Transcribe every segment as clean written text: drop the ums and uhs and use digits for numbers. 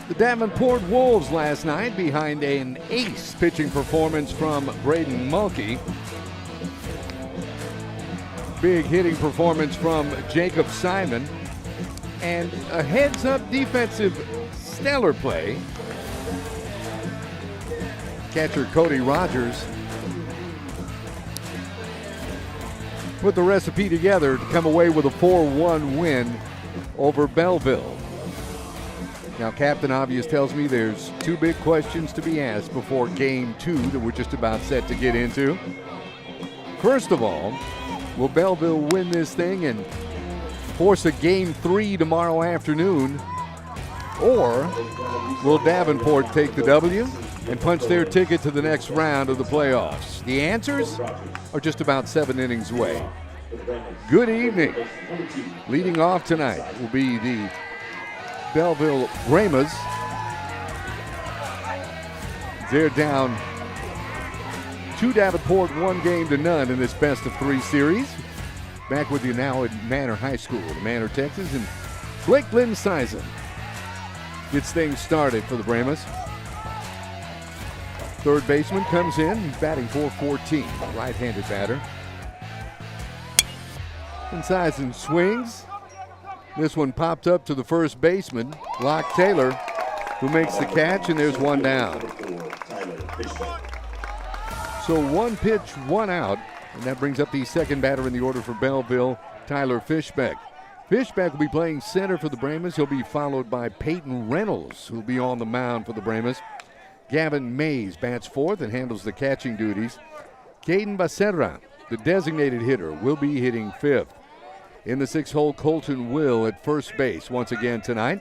The Davenport Wolves last night behind an ace pitching performance from Braden Mulkey. Big hitting performance from Jacob Simon. And a heads-up defensive stellar play. Catcher Cody Rogers put the recipe together to come away with a 4-1 win over Bellville. Now, Captain Obvious tells me there's two big questions to be asked before Game 2 that we're just about set to get into. First of all, will Bellville win this thing and force a Game 3 tomorrow afternoon? Or will Davenport take the W and punch their ticket to the next round of the playoffs? The answers are just about 7 innings away. Good evening. Leading off tonight will be the Bellville Brahmas. They're down to Davenport 1-0 in this best-of-3 series. Back with you now at Manor High School in Manor, Texas. And Blake Lindseisen gets things started for the Brahmas. Third baseman comes in. He's batting .414, right-handed batter. Lindseisen swings. This one popped up to the first baseman, Locke Taylor, who makes the catch, and there's one down. So 1 pitch, 1 out, and that brings up the second batter in the order for Bellville, Tyler Fishbeck. Fishbeck will be playing center for the Brahmas. He'll be followed by Peyton Reynolds, who will be on the mound for the Brahmas. Gavin Mays bats fourth and handles the catching duties. Caden Becerra, the designated hitter, will be hitting fifth. In the 6-hole, Colton Will at first base once again tonight.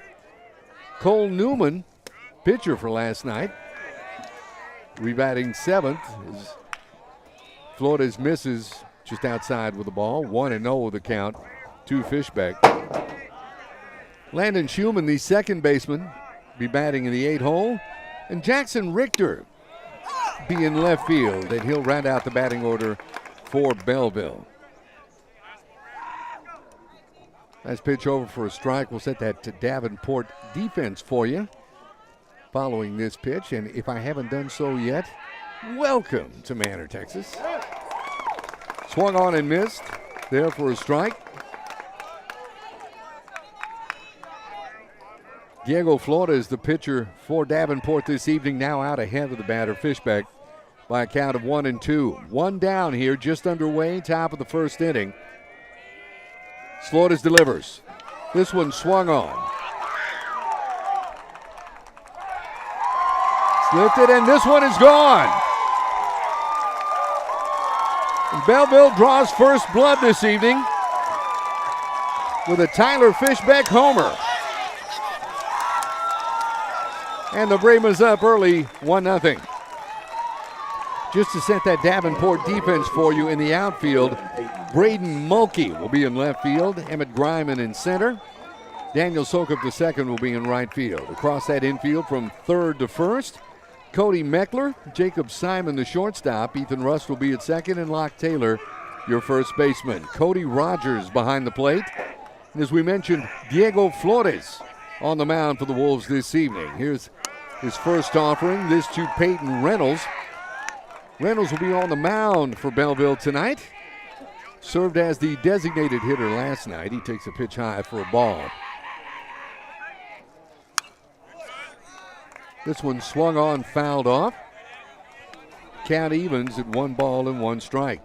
Cole Newman, pitcher for last night, re-batting seventh. Flores misses just outside with the ball. 1-0 the count to Fishbeck. Landon Schumann, the second baseman, be batting in the 8-hole. And Jackson Richter be in left field, and he'll round out the batting order for Bellville. Nice pitch over for a strike. We'll set that to Davenport defense for you following this pitch. And if I haven't done so yet, welcome to Manor, Texas. Swung on and missed there for a strike. Diego Flores, the pitcher for Davenport this evening, now out ahead of the batter, Fishbeck, by a count of 1-2. One down here, just underway, top of the first inning. Flores delivers. This one swung on. Slipped it, and this one is gone. And Bellville draws first blood this evening with a Tyler Fishbeck homer. And the Brahmas up early, 1-0. Just to set that Davenport defense for you in the outfield, Braden Mulkey will be in left field. Emmett Griman in center. Daniel Sokup II will be in right field. Across that infield from third to first, Cody Meckler, Jacob Simon, the shortstop. Ethan Rust will be at second, and Locke Taylor, your first baseman. Cody Rogers behind the plate. And as we mentioned, Diego Flores on the mound for the Wolves this evening. Here's his first offering. This to Peyton Reynolds. Reynolds will be on the mound for Bellville tonight. Served as the designated hitter last night. He takes a pitch high for a ball. This one swung on, fouled off. Count evens at 1 ball and 1 strike.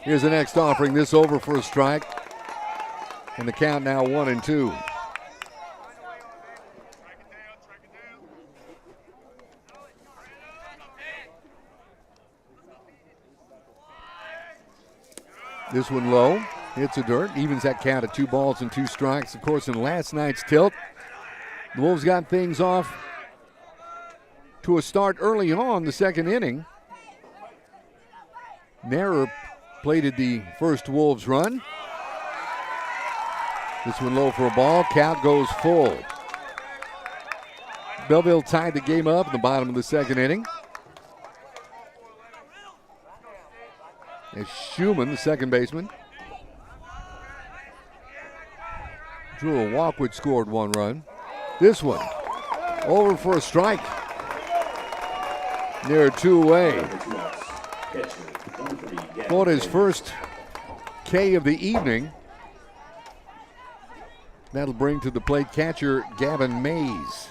Here's the next offering. This over for a strike. And the count now 1-2. This one low, hits the dirt, evens that count at 2 balls and 2 strikes. Of course, in last night's tilt, the Wolves got things off to a start early on the second inning. Nair plated the first Wolves run. This one low for a ball. Count goes full. Bellville tied the game up in the bottom of the second inning. As Schumann, the second baseman. Drew Walkwood scored 1 run. This one, over for a strike. Near 2 away. Florida's first K of the evening. That'll bring to the plate catcher Gavin Mays.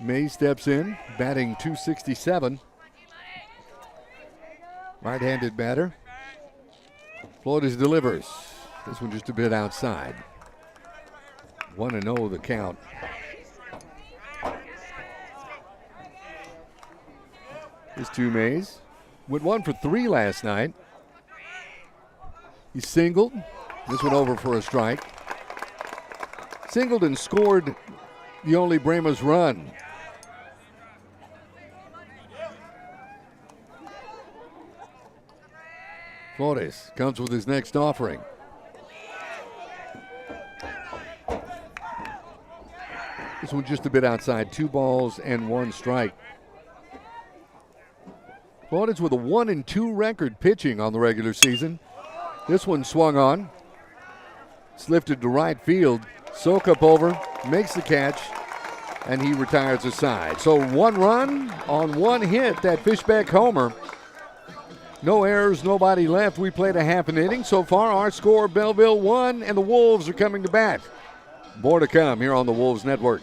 Mays steps in, batting .267. Right-handed batter. Flores delivers. This one just a bit outside. 1-0 the count. Here's to Mays. Went 1 for 3 last night. He singled. This one over for a strike. Singled and scored the only Brahmas run. Flores comes with his next offering. This one just a bit outside. 2 balls and 1 strike. Florida's with a 1-2 record pitching on the regular season. This one swung on. It's lifted to right field. Sokup over, makes the catch, and he retires aside. So 1 run on 1 hit, that Fishbeck homer. No errors, nobody left. We played a half an inning. So far, our score, Bellville 1, and the Wolves are coming to bat. More to come here on the Wolves Network.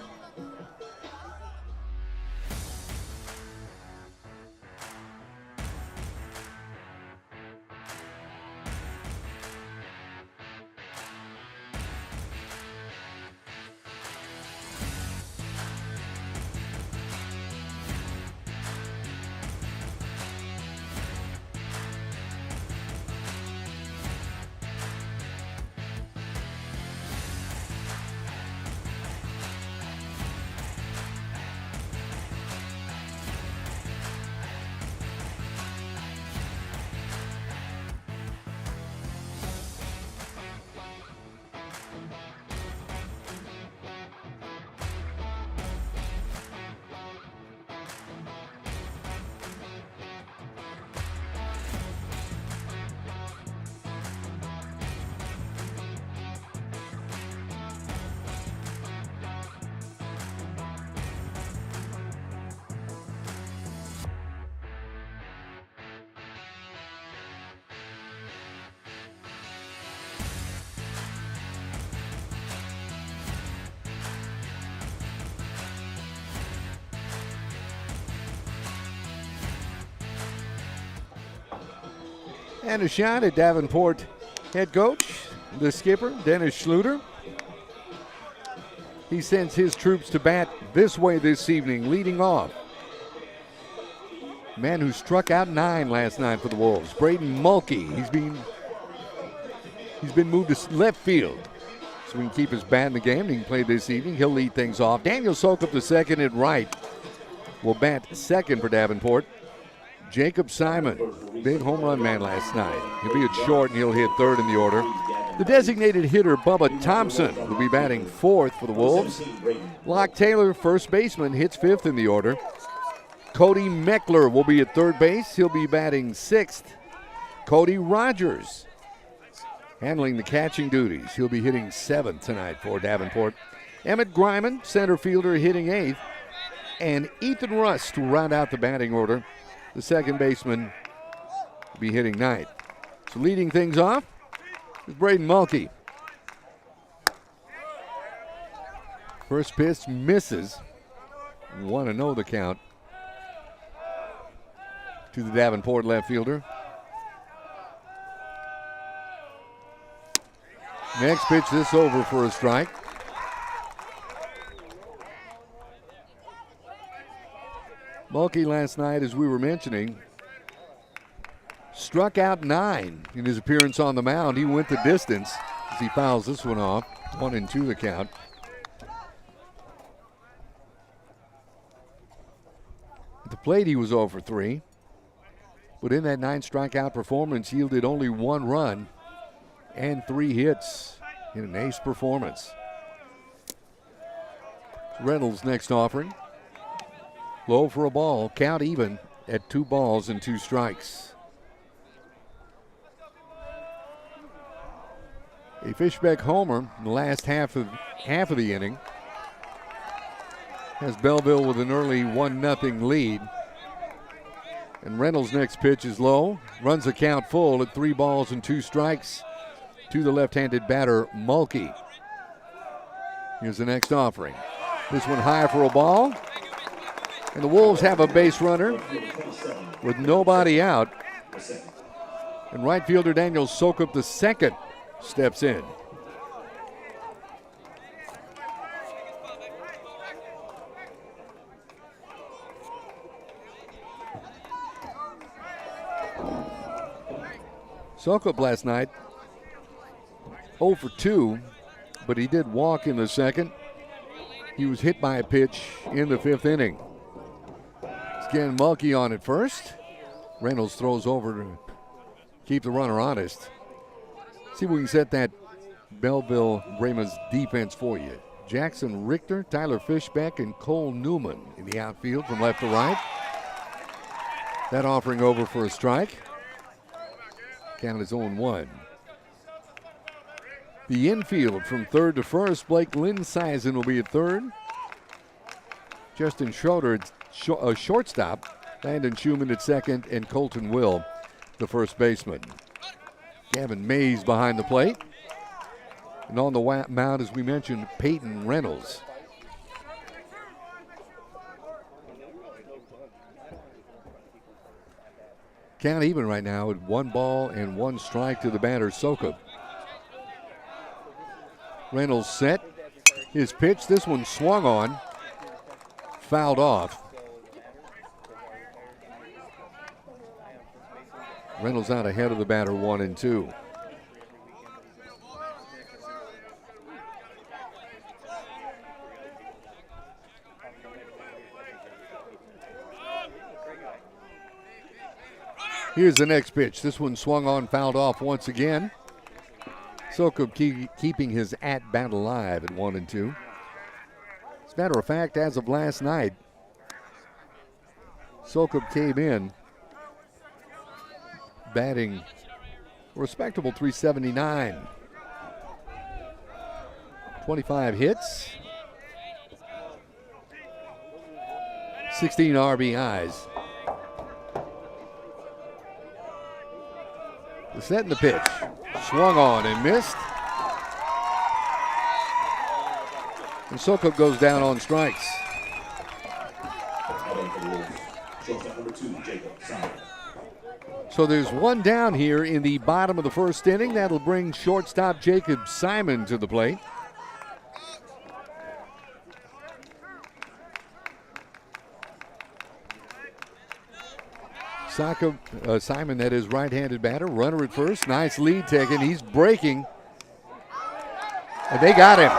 And a shot at Davenport head coach, the skipper, Dennis Schluter. He sends his troops to bat this way this evening, leading off. Man who struck out 9 last night for the Wolves, Braden Mulkey. He's been moved to left field so we can keep his bat in the game. He can play this evening. He'll lead things off. Daniel Sokup, the second at right, will bat second for Davenport. Jacob Simon, big home run man last night. He'll be at short and he'll hit third in the order. The designated hitter, Bubba Thompson, will be batting fourth for the Wolves. Locke Taylor, first baseman, hits fifth in the order. Cody Meckler will be at third base. He'll be batting sixth. Cody Rogers handling the catching duties. He'll be hitting seventh tonight for Davenport. Emmett Griman, center fielder, hitting eighth. And Ethan Rust to round out the batting order. The second baseman will be hitting ninth. So leading things off is Braden Mulkey. First pitch misses. 1-0 the count to the Davenport left fielder. Next pitch, this over for a strike. Mulkey last night, as we were mentioning, struck out 9 in his appearance on the mound. He went the distance as he fouls this one off. 1-2 the count. At the plate, he was 0 for 3. But in that 9 strikeout performance, yielded only 1 run and 3 hits in an ace performance. Reynolds' next offering. Low for a ball, count even at 2 balls and 2 strikes. A Fishbeck homer in the last half of the inning has Bellville with an early 1-0 lead. And Reynolds' next pitch is low. Runs the count full at 3 balls and 2 strikes to the left-handed batter, Mulkey. Here's the next offering. This one high for a ball. And the Wolves have a base runner with nobody out. And right fielder Daniel Sokup II steps in. Sokup last night 0 for 2, but he did walk in the second. He was hit by a pitch in the 5th inning. It's again Mulkey on at first. Reynolds throws over to keep the runner honest. See if we can set that Bellville Brahmas defense for you. Jackson Richter, Tyler Fishbeck, and Cole Newman in the outfield from left to right. That offering over for a strike. Count is 0-1. The infield from third to first, Blake Linsizen will be at third. Justin Schroeder a shortstop. Landon Schumann at second, and Colton Will, the first baseman. Gavin Mays behind the plate. And on the mound, as we mentioned, Peyton Reynolds. Count even right now at 1 ball and 1 strike to the batter, Sokup. Reynolds set his pitch. This one swung on, fouled off. Reynolds out ahead of the batter, 1-2. Here's the next pitch. This one swung on, fouled off once again. Sokup keeping his at-bat alive at 1-2. As a matter of fact, as of last night, Sokup came in batting a respectable .379. 25 hits, 16 RBIs. The set and the pitch. Swung on and missed. And Sokup goes down on strikes. So there's one down here in the bottom of the first inning. That'll bring shortstop Jacob Simon to the plate. Simon, that is right-handed batter, runner at first. Nice lead taken. He's breaking. And they got him.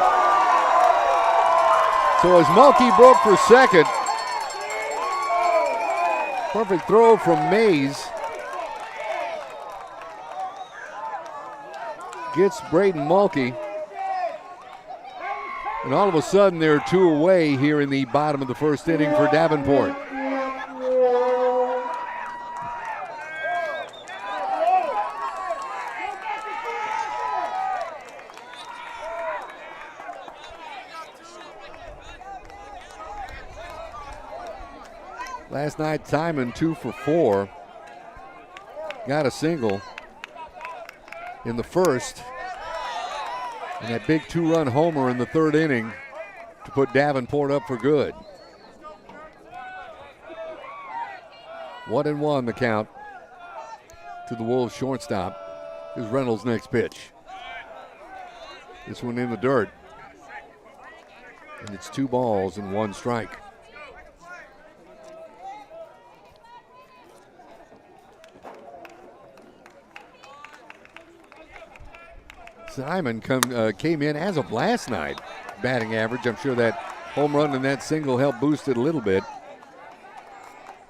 So as Mulkey broke for second, perfect throw from Mays. Gets Braden Mulkey. And all of a sudden they're 2 away here in the bottom of the first inning for Davenport. Last night, Simon 2 for 4. Got a single in the first. And that big 2-run homer in the 3rd inning to put Davenport up for good. 1-1 the count to the Wolves shortstop. Is Reynolds' next pitch. This one in the dirt. And it's 2 balls and 1 strike. Simon came in as of last night, batting average. I'm sure that home run and that single helped boost it a little bit.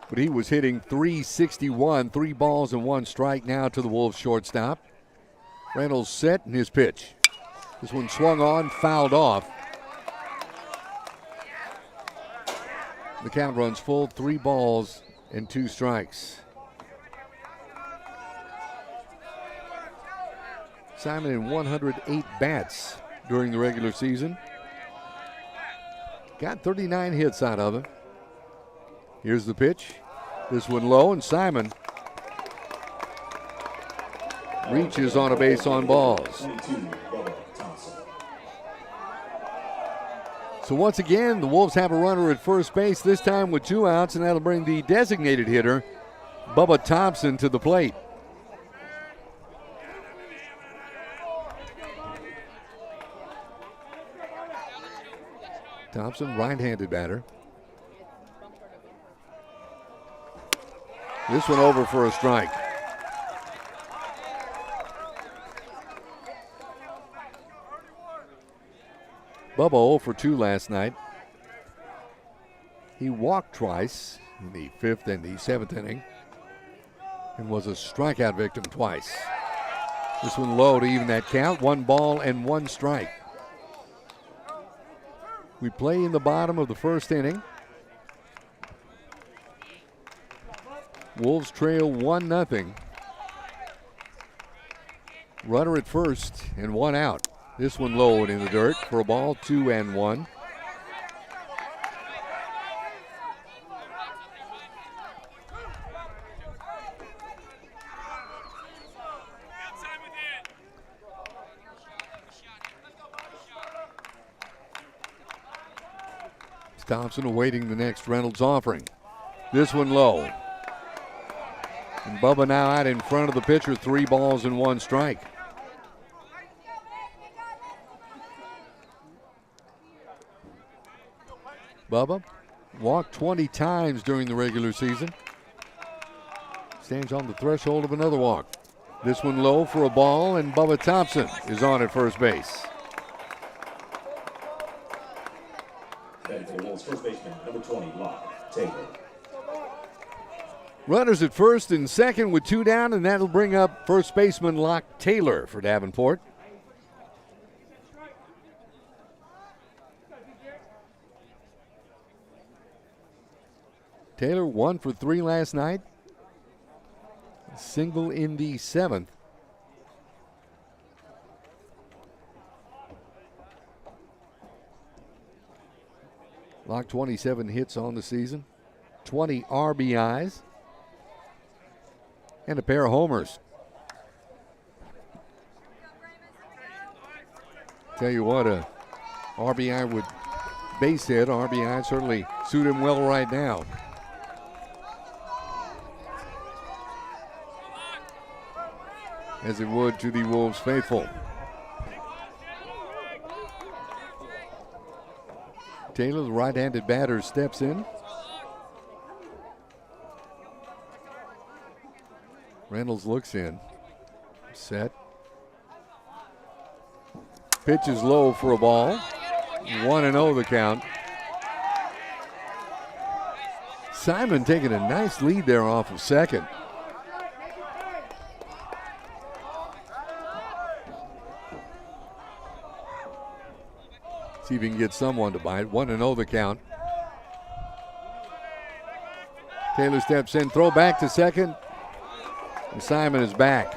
But he was hitting .361, 3 balls and 1 strike now to the Wolves shortstop. Reynolds set in his pitch. This one swung on, fouled off. The count runs full, 3 balls and 2 strikes. Simon in 108 bats during the regular season. Got 39 hits out of him. Here's the pitch. This one low, and Simon reaches on a base on balls. So once again, the Wolves have a runner at first base, this time with 2 outs, and that'll bring the designated hitter, Bubba Thompson, to the plate. Thompson, right-handed batter. This one over for a strike. Bubba 0 for 2 last night. He walked twice in the 5th and the 7th inning and was a strikeout victim twice. This one low to even that count. 1 ball and 1 strike. We play in the bottom of the 1st inning. Wolves trail 1-0. Runner at first and 1 out. This one low and in the dirt for a ball, 2-1. Thompson awaiting the next Reynolds offering. This one low. And Bubba now out in front of the pitcher, 3 balls and 1 strike. Bubba walked 20 times during the regular season. Stands on the threshold of another walk. This one low for a ball, and Bubba Thompson is on at first base. First baseman, number 20, Taylor. Runners at first and second with 2 down, and that'll bring up first baseman Locke Taylor for Davenport. Taylor 1 for 3 last night. Single in the 7th. Locke 27 hits on the season, 20 RBIs, and a pair of homers. Tell you what, a RBI would base hit. RBI certainly suit him well right now. As it would to the Wolves faithful. Taylor, the right-handed batter, steps in. Reynolds looks in. Set. Pitch is low for a ball. 1-0 the count. Simon taking a nice lead there off of second. See if he can get someone to bite. 1-0 the count. Taylor steps in, throw back to second, and Simon is back.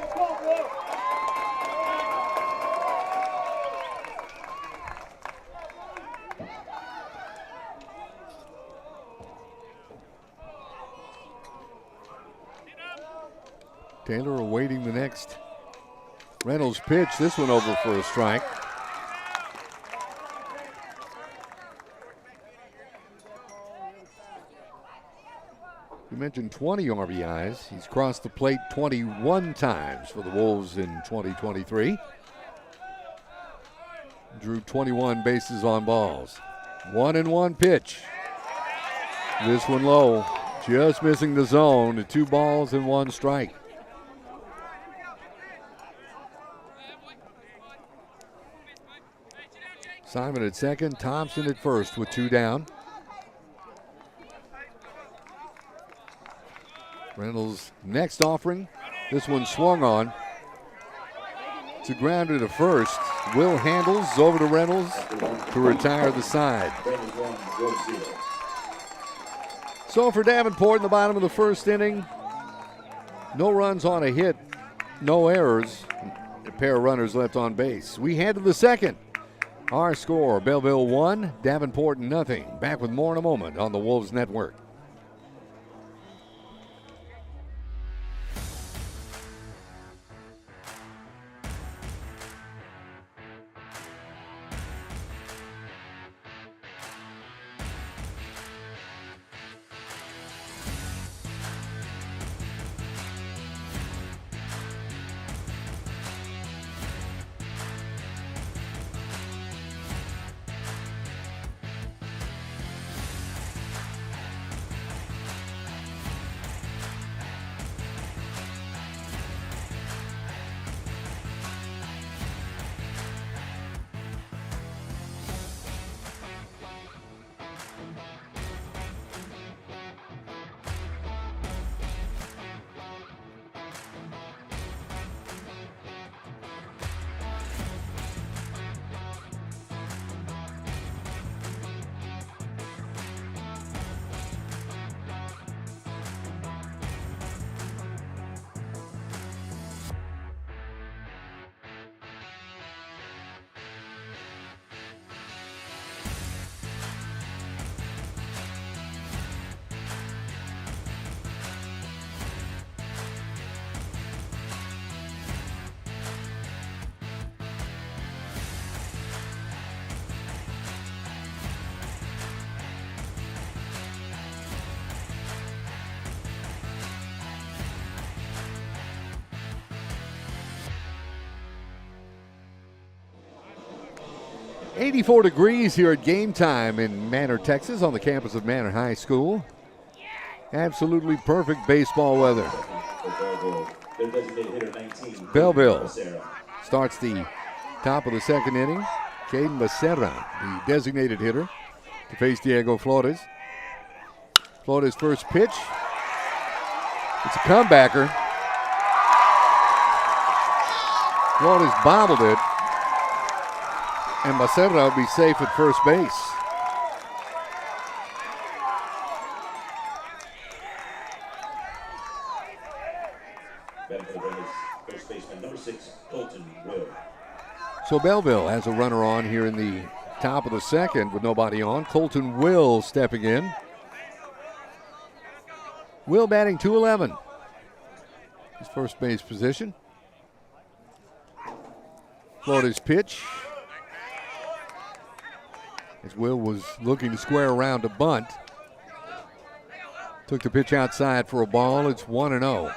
Taylor awaiting the next Reynolds pitch. This one over for a strike. You mentioned 20 RBIs. He's crossed the plate 21 times for the Wolves in 2023. Drew 21 bases on balls. 1-1 pitch. This one low, just missing the zone. 2 balls and 1 strike. Simon at second, Thompson at first with 2 down. Reynolds' next offering. This one swung on. It's a grounder to first. Will handles over to Reynolds to retire the side. So for Davenport in the bottom of the first inning, no runs on a hit, no errors, a pair of runners left on base. We head to the second. Our score, Bellville 1, Davenport nothing. Back with more in a moment on the Wolves Network. .84 degrees here at game time in Manor, Texas, on the campus of Manor High School. Absolutely perfect baseball weather. Bellville starts the top of the second inning. Caden Becerra, the designated hitter, to face Diego Flores. Flores' first pitch. It's a comebacker. Flores bobbled it. And Becerra will be safe at first base. First baseman number 6, Colton Will. So Bellville has a runner on here in the top of the second with nobody on. Colton Will stepping in. Will batting .211. His first base position. Florida's pitch. As Will was looking to square around a bunt. Took the pitch outside for a ball. It's 1-0.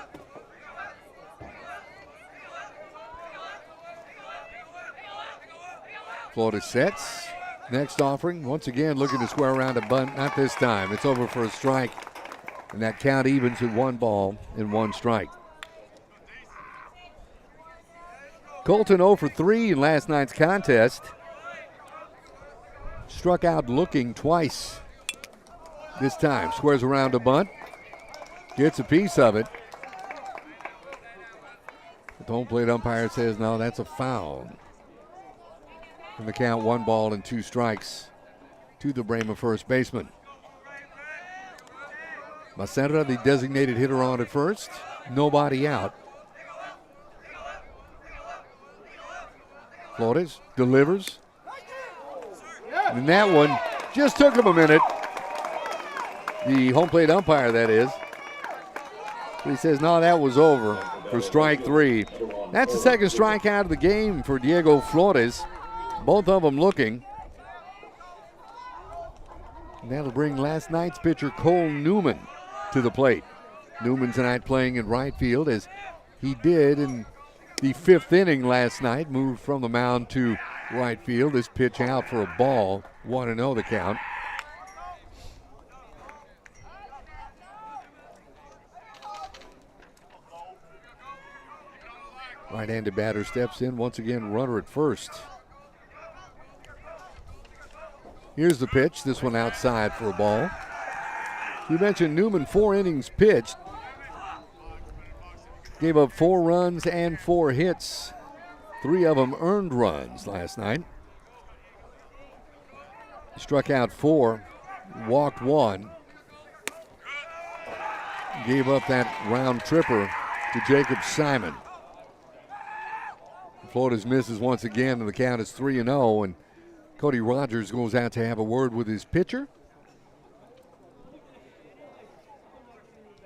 Florida sets. Next offering. Once again looking to square around a bunt. Not this time. It's over for a strike. And that count evens at 1 ball and 1 strike. Colton 0 for 3 in last night's contest. Struck out looking twice this time. Squares around a bunt. Gets a piece of it. The home plate umpire says, no, that's a foul. And the count 1 ball and 2 strikes to the Brahmas first baseman. Becerra, the designated hitter, on at first. Nobody out. Flores delivers. And that one just took him a minute. The home plate umpire, that is. But he says, no, that was over for strike 3. That's the second strikeout of the game for Diego Flores. Both of them looking. And that'll bring last night's pitcher Cole Newman to the plate. Newman tonight playing in right field, as he did in the 5th inning last night. Moved from the mound to right field. This pitch out for a ball. 1-0 the count. Right-handed batter steps in. Once again, runner at first. Here's the pitch. This one outside for a ball. You mentioned Newman, 4 innings pitched. Gave up 4 runs and 4 hits. 3 of them earned runs last night. Struck out 4, walked 1. gave up that round tripper to Jacob Simon. Florida's misses once again, and the count is 3-0, and Cody Rogers goes out to have a word with his pitcher,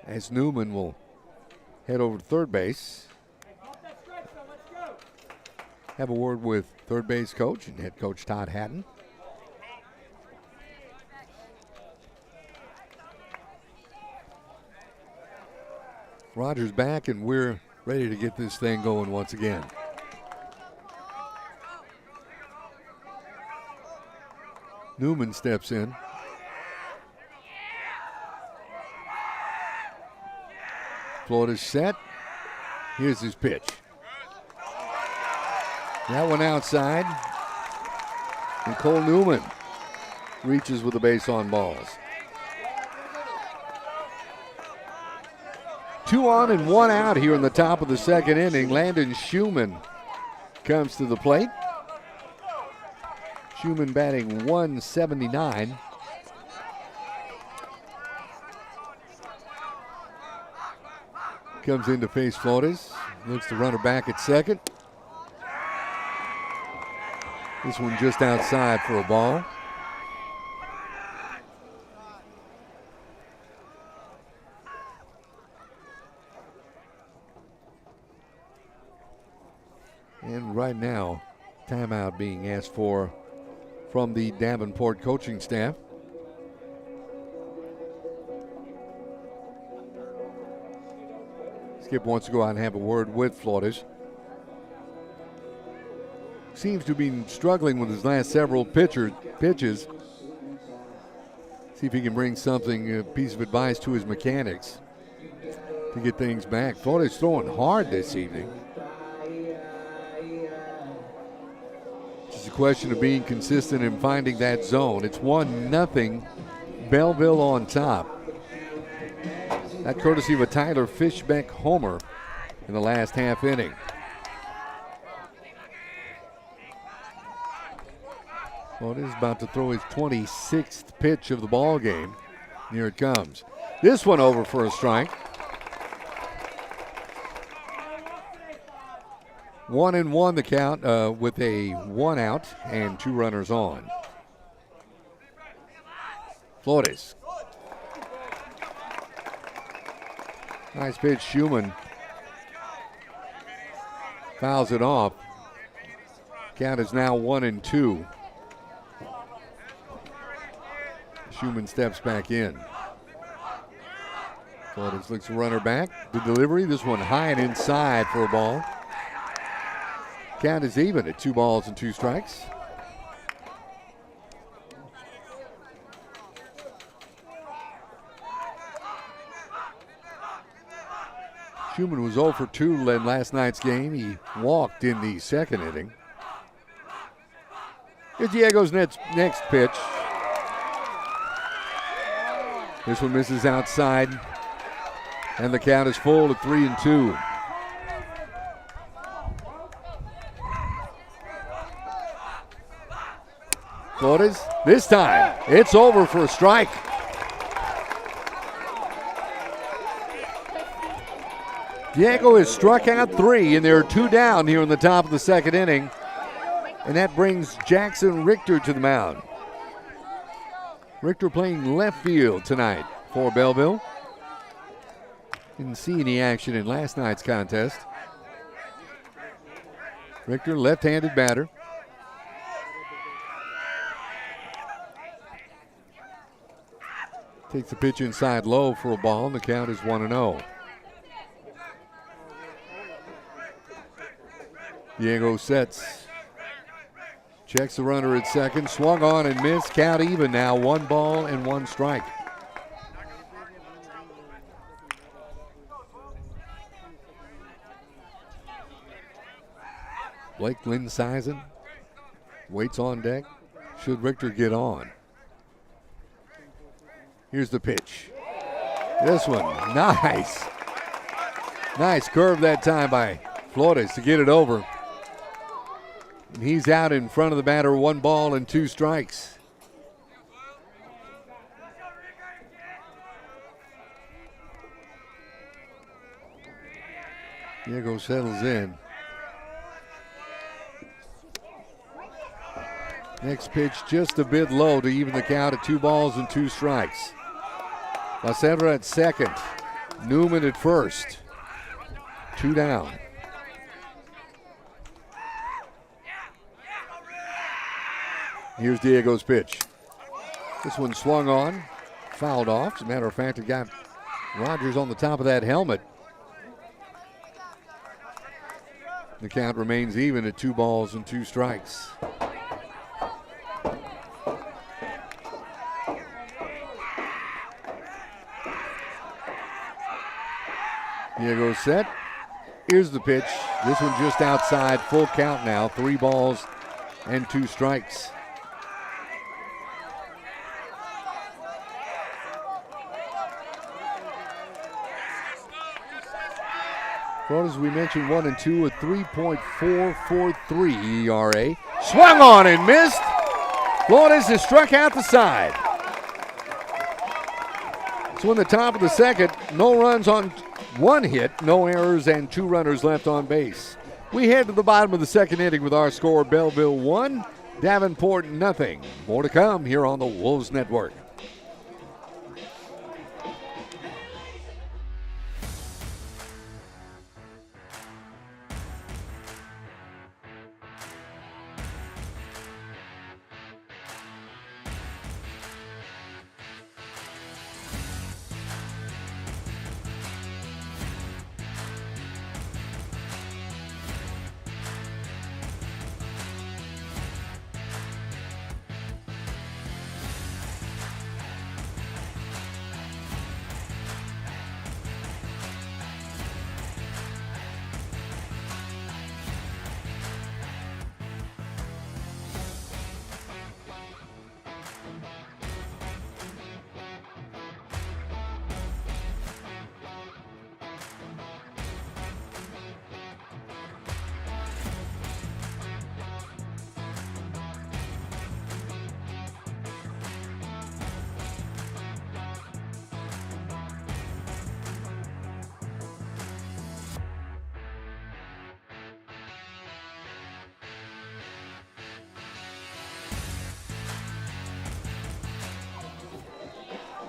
as Newman will head over to third base. Have a word with third base coach and head coach Todd Hatton. Rogers back, and we're ready to get this thing going once again. Newman steps in. Florida's set. Here's his pitch. That one outside. And Cole Newman reaches with the base on balls. 2 on and 1 out here in the top of the second inning. Landon Schumann comes to the plate. Schumann batting 179. Comes in to face Flores. Looks the runner back at second. This one just outside for a ball. And right now, timeout being asked for from the Davenport coaching staff. Skip wants to go out and have a word with Flores. Seems to have been struggling with his last several pitches. See if he can bring something, a piece of advice to his mechanics to get things back. Florida's throwing hard this evening. It's a question of being consistent and finding that zone. It's 1-0 Bellville on top. That courtesy of a Tyler Fishbeck homer in the last half inning. Florida is about to throw his 26th pitch of the ball game. Here it comes. This one over for a strike. 1-1 the count with a 1 out and 2 runners on. Flores. Nice pitch, Schumann. Fouls it off. Count is now 1-2. Schumann steps back in. Flores looks the runner back. The delivery, this one high and inside for a ball. Count is even at 2 balls and 2 strikes. Schumann was 0 for 2 in last night's game. He walked in the second inning. Here's Diego's next pitch. This one misses outside, and the count is full at 3-2. Flores, this time, it's over for a strike. Diego has struck out 3, and there are 2 down here in the top of the second inning, and that brings Jackson Richter to the mound. Richter playing left field tonight for Bellville. Didn't see any action in last night's contest. Richter, left-handed batter. Takes the pitch inside low for a ball, and the count is 1-0. Diego sets. Checks the runner at second. Swung on and missed. Count even now. 1 ball and 1 strike. Blake Linsizen waits on deck. Should Richter get on? Here's the pitch. This one, nice. Nice curve that time by Flores to get it over. And he's out in front of the batter, 1 ball and 2 strikes. Diego settles in. Next pitch just a bit low to even the count at 2 balls and 2 strikes. Lacerda at second. Newman at first. 2 down. Here's Diego's pitch. This one swung on, fouled off. As a matter of fact, it got Rogers on the top of that helmet. The count remains even at 2 balls and 2 strikes. Diego set. Here's the pitch. This one just outside. Full count now. 3 balls and 2 strikes. As we mentioned, 1 and 2 with 3.443 ERA. Swung on and missed. Flores has struck out the side. So in the top of the second, no runs on 1 hit, no errors, and 2 runners left on base. We head to the bottom of the second inning with our score: Bellville 1, Davenport 0. More to come here on the Wolves Network.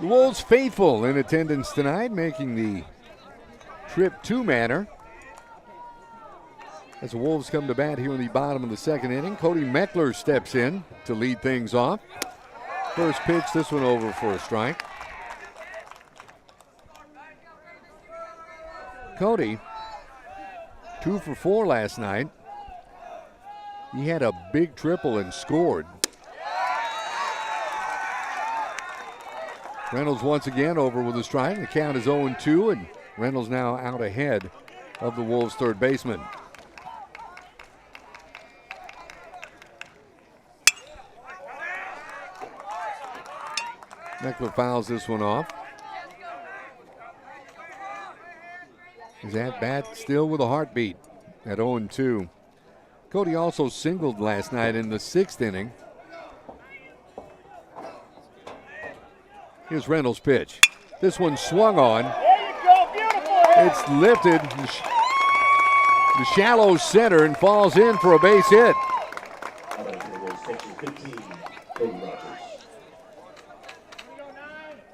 The Wolves faithful in attendance tonight, making the trip to Manor. As the Wolves come to bat here in the bottom of the second inning, Cody Meckler steps in to lead things off. First pitch, this one over for a strike. Cody, 2 for 4 last night. He had a big triple and scored. Reynolds once again over with a strike. The count is 0-2, and Reynolds now out ahead of the Wolves' third baseman. Meckler fouls this one off. His at-bat still with a heartbeat at 0-2. Cody also singled last night in the 6th inning. Here's Reynolds' pitch. This one swung on. There you go, beautiful. It's lifted the shallow center and falls in for a base hit.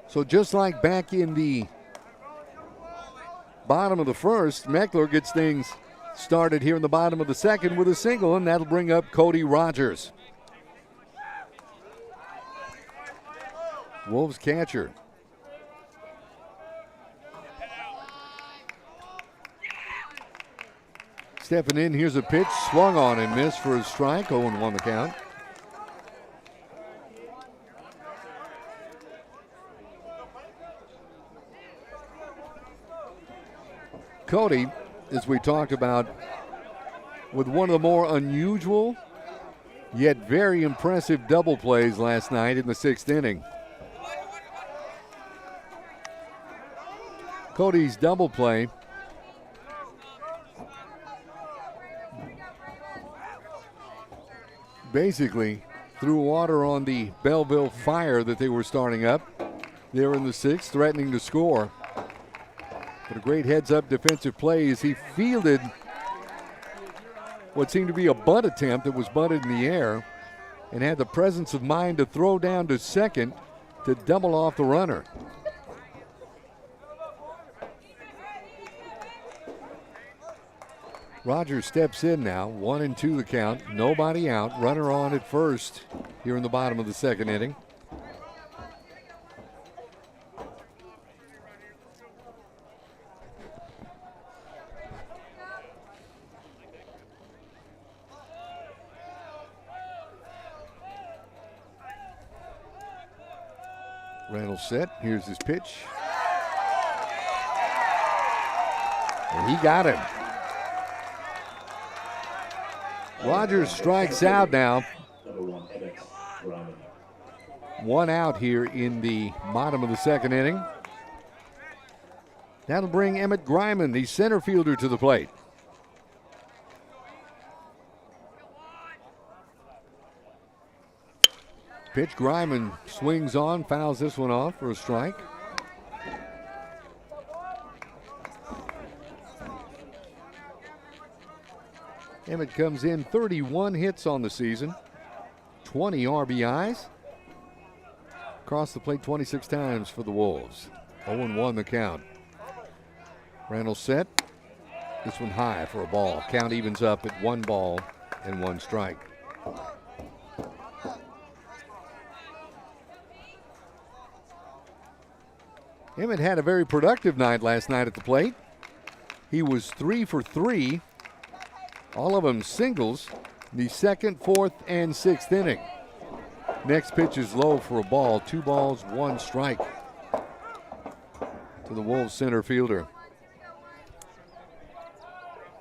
So just like back in the bottom of the first, Meckler gets things started here in the bottom of the second with a single, and that'll bring up Cody Rogers. Wolves catcher. Stepping in, here's a pitch, swung on and missed for a strike, 0-1 the count. Cody, as we talked about, with one of the more unusual yet very impressive double plays last night in the 6th inning. Cody's double play basically threw water on the Bellville fire that they were starting up. They were in the 6th, threatening to score. But a great heads-up defensive play as he fielded what seemed to be a bunt attempt that was bunted in the air and had the presence of mind to throw down to second to double off the runner. Rogers steps in now, 1-2 the count, nobody out, runner on at first here in the bottom of the second inning. Reynolds set, here's his pitch. And he got him. Rogers strikes out now. One out here in the bottom of the second inning. That'll bring Emmett Griman, the center fielder, to the plate. Pitch, Griman swings on, fouls this one off for a strike. Emmett comes in 31 hits on the season, 20 RBIs. Across the plate 26 times for the Wolves. 0-1 the count. Reynolds set. This one high for a ball. Count evens up at 1 ball and 1 strike. Emmett had a very productive night last night at the plate. He was 3 for 3. All of them singles, the second, fourth, and sixth inning. Next pitch is low for a ball. 2 balls, 1 strike to the Wolves center fielder.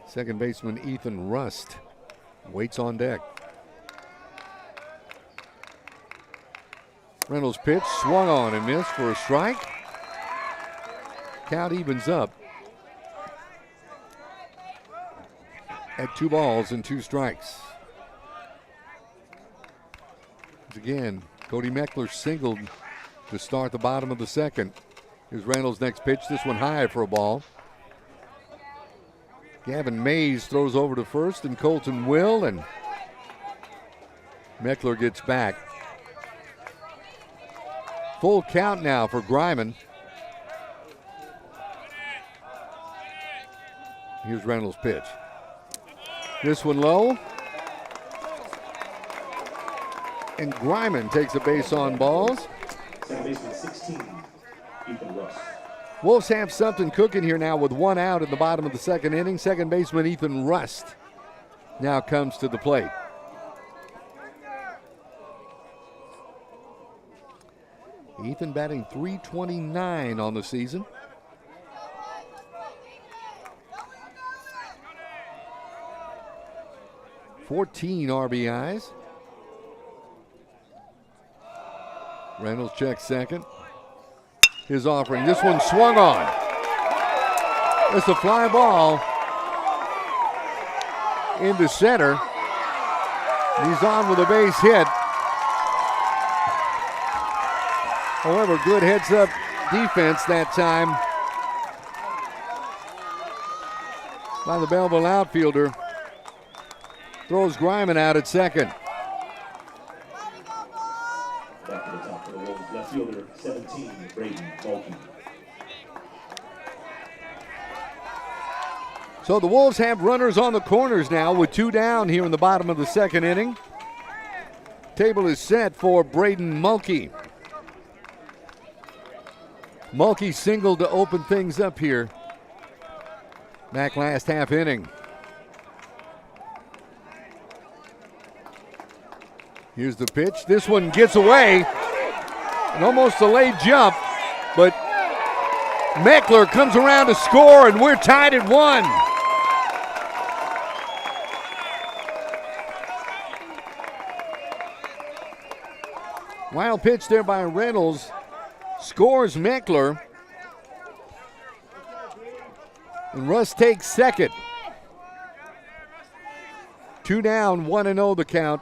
Second baseman Ethan Rust waits on deck. Reynolds' pitch swung on and missed for a strike. Count evens up at 2 balls and 2 strikes. Again, Cody Meckler singled to start the bottom of the second. Here's Reynolds' next pitch. This one high for a ball. Gavin Mays throws over to first, and Colton will, and Meckler gets back. Full count now for Griman. Here's Reynolds' pitch. This one low. And Griman takes a base on balls. Second baseman 16, Ethan Rust. Wolves have something cooking here now with 1 out in the bottom of the second inning. Second baseman Ethan Rust now comes to the plate. Ethan batting .329 on the season. .14 RBIs. Reynolds checks second. His offering. This one swung on. It's a fly ball into center. He's on with a base hit. However, good heads-up defense that time by the Bellville outfielder. Throws Griman out at second. Back to the top for the Wolves, left fielder 17, Braden Mulkey. So the Wolves have runners on the corners now with 2 down here in the bottom of the second inning. Table is set for Braden Mulkey. Mulkey singled to open things up here back last half inning. Here's the pitch. This one gets away. And almost a late jump, but Meckler comes around to score, and we're tied at 1. Wild pitch there by Reynolds. Scores Meckler. And Russ takes second. 2 down, 1-0 the count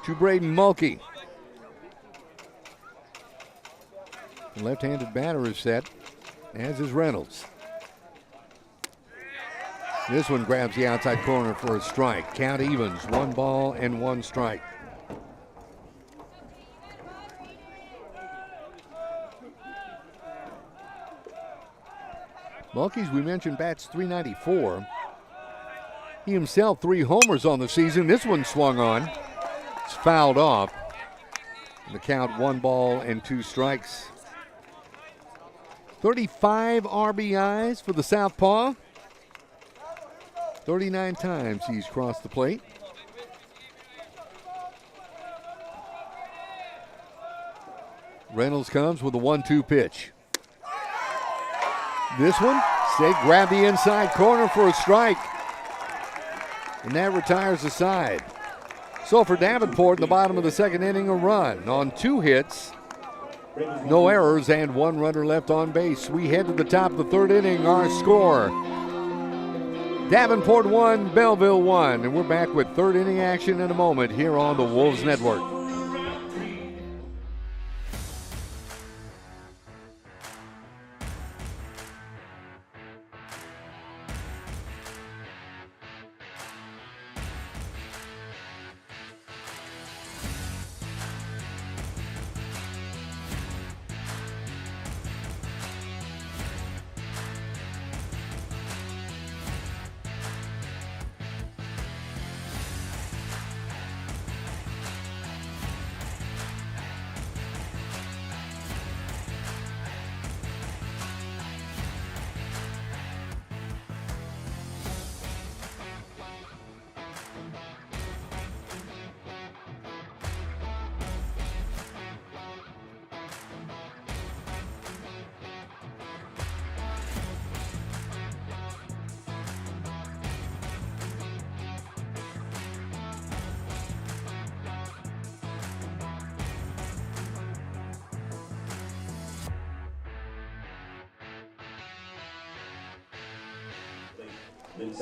to Braden Mulkey. The left-handed batter is set, as is Reynolds. This one grabs the outside corner for a strike. Count evens, 1 ball and 1 strike. Mulkey's, we mentioned, bats .394. He himself 3 homers on the season. This one swung on. It's fouled off. And the count 1 ball and 2 strikes. 35 RBIs for the Southpaw. 39 times he's crossed the plate. Reynolds comes with a 1-2 pitch. This one, they grab the inside corner for a strike. And that retires the side. So for Davenport in the bottom of the second inning, a run on 2 hits. No errors and 1 runner left on base. We head to the top of the third inning. Our score, Davenport 1, Bellville 1. And we're back with third inning action in a moment here on the Wolves Network.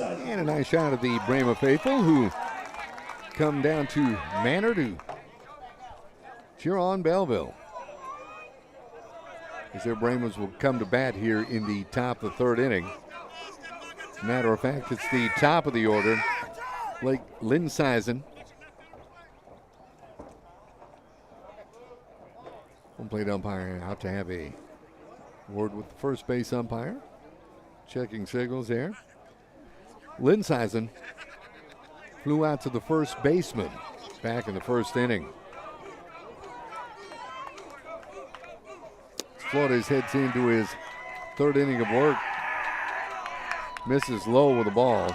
And a nice shot of the Brahmas faithful who come down to Manor to cheer on Bellville. As their Brahmas will come to bat here in the top of the third inning. As a matter of fact, it's the top of the order. Blake Linsizen. Home plate umpire out to have a word with the first base umpire. Checking signals there. Linsizen flew out to the first baseman back in the first inning. Flores heads into his third inning of work. Misses low with the ball.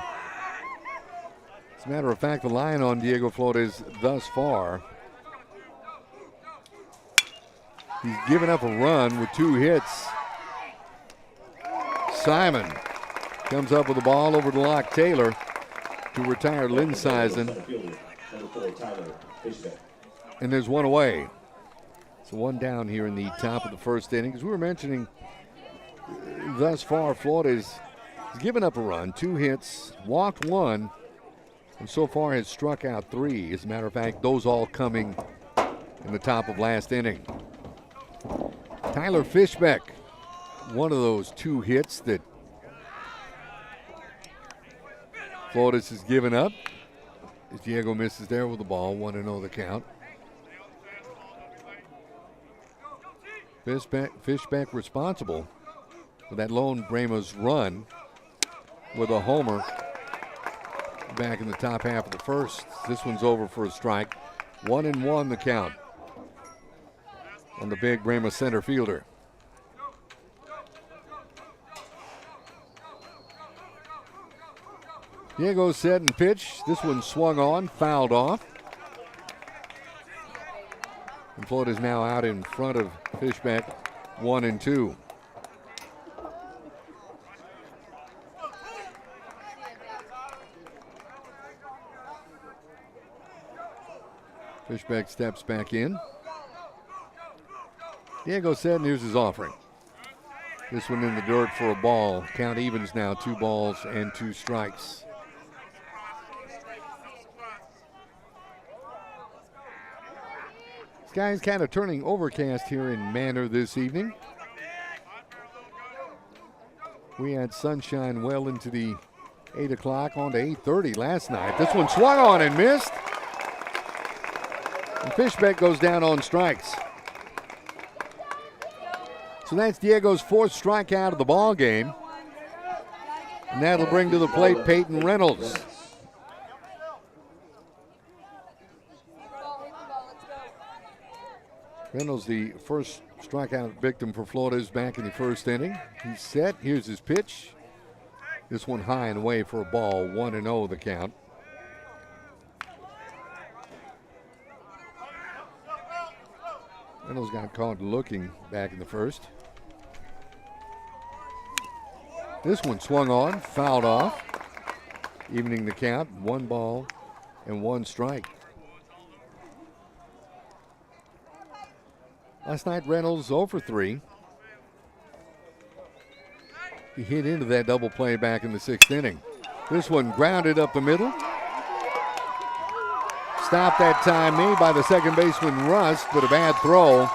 As a matter of fact, the line on Diego Flores thus far, he's given up a run with 2 hits. Simon comes up with the ball over to Locke Taylor to retire Linsizen. And there's 1 away. So 1 down here in the top of the first inning. As we were mentioning, thus far, Flores has given up a run, 2 hits, walked 1, and so far has struck out 3. As a matter of fact, those all coming in the top of last inning. Tyler Fishbeck, one of those 2 hits that Flores has given up. As Diego misses there with the ball, 1-0 the count. Fishbeck responsible for that lone Brahmas run with a homer back in the top half of the first. This one's over for a strike. 1-1 the count on the big Brahmas center fielder. Diego set and pitch. This one swung on, fouled off. And Florida's now out in front of Fishbeck, 1-2. Fishbeck steps back in. Diego said, and here's his offering. This one in the dirt for a ball. Count evens now, 2 balls and 2 strikes. Skies kind of turning overcast here in Manor this evening. We had sunshine well into the 8 o'clock on to 8:30 last night. This one swung on and missed. And Fishbeck goes down on strikes. So that's Diego's 4th strikeout of the ball game. And that'll bring to the plate Peyton Reynolds. Reynolds, the first strikeout victim for Florida, is back in the 1st inning. He's set. Here's his pitch. This one high and away for a ball. 1-0 the count. Reynolds got caught looking back in the 1st. This one swung on, fouled off, evening the count. 1 ball and 1 strike. Last night, Reynolds 0 for 3. He hit into that double play back in the 6th inning. This one grounded up the middle. Stop that time made by the second baseman Rust, but a bad throw.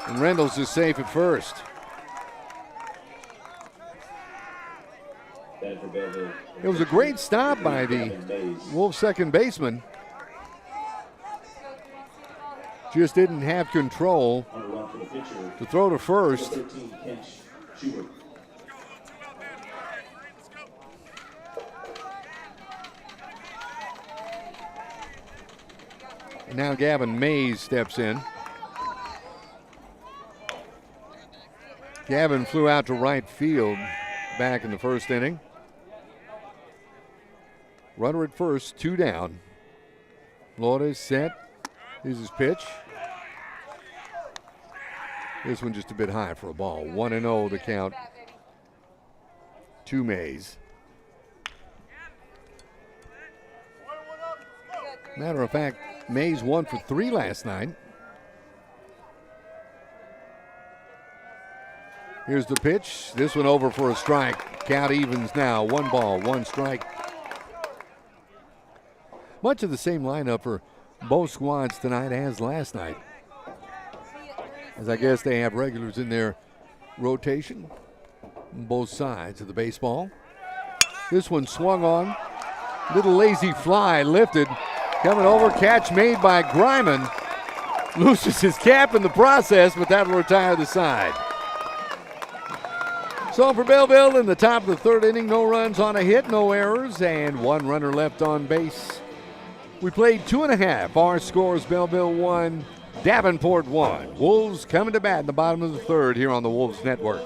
And Reynolds is safe at first. It was a great stop by the Wolves second baseman. Just didn't have control to throw to first. And now Gavin Mays steps in. Gavin flew out to right field back in the 1st inning. Runner at first, 2 down. Florida is set. Here's his pitch. This one just a bit high for a ball. 1-0 the count to Mays. Matter of fact, Mays 1 for 3 last night. Here's the pitch. This one over for a strike. Count evens now. 1 ball, 1 strike. Much of the same lineup for both squads tonight as last night, as I guess they have regulars in their rotation on both sides of the baseball. This one swung on. Little lazy fly lifted. Coming over, catch made by Greiman. Loses his cap in the process, but that'll retire the side. So for Bellville in the top of the 3rd inning, no runs on a hit, no errors, and 1 runner left on base. We played 2.5. Our scores: Bellville 1, Davenport 1. Wolves coming to bat in the bottom of the 3rd here on the Wolves Network.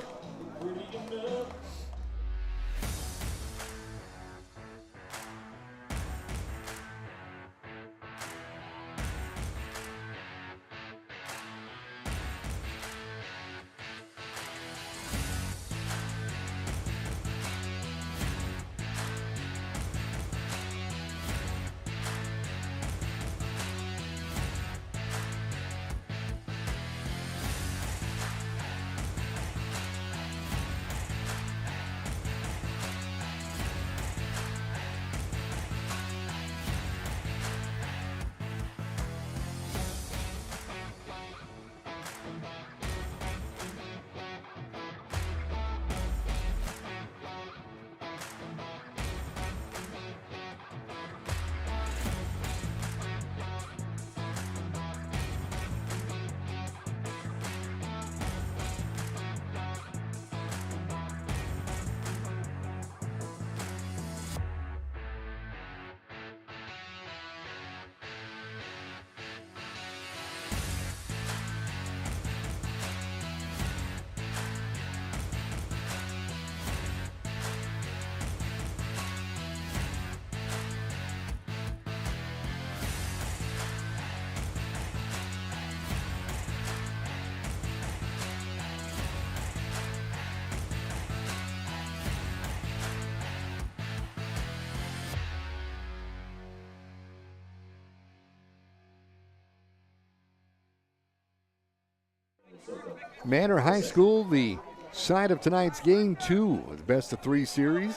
Manor High School, the site of tonight's game 2 of the best of 3 series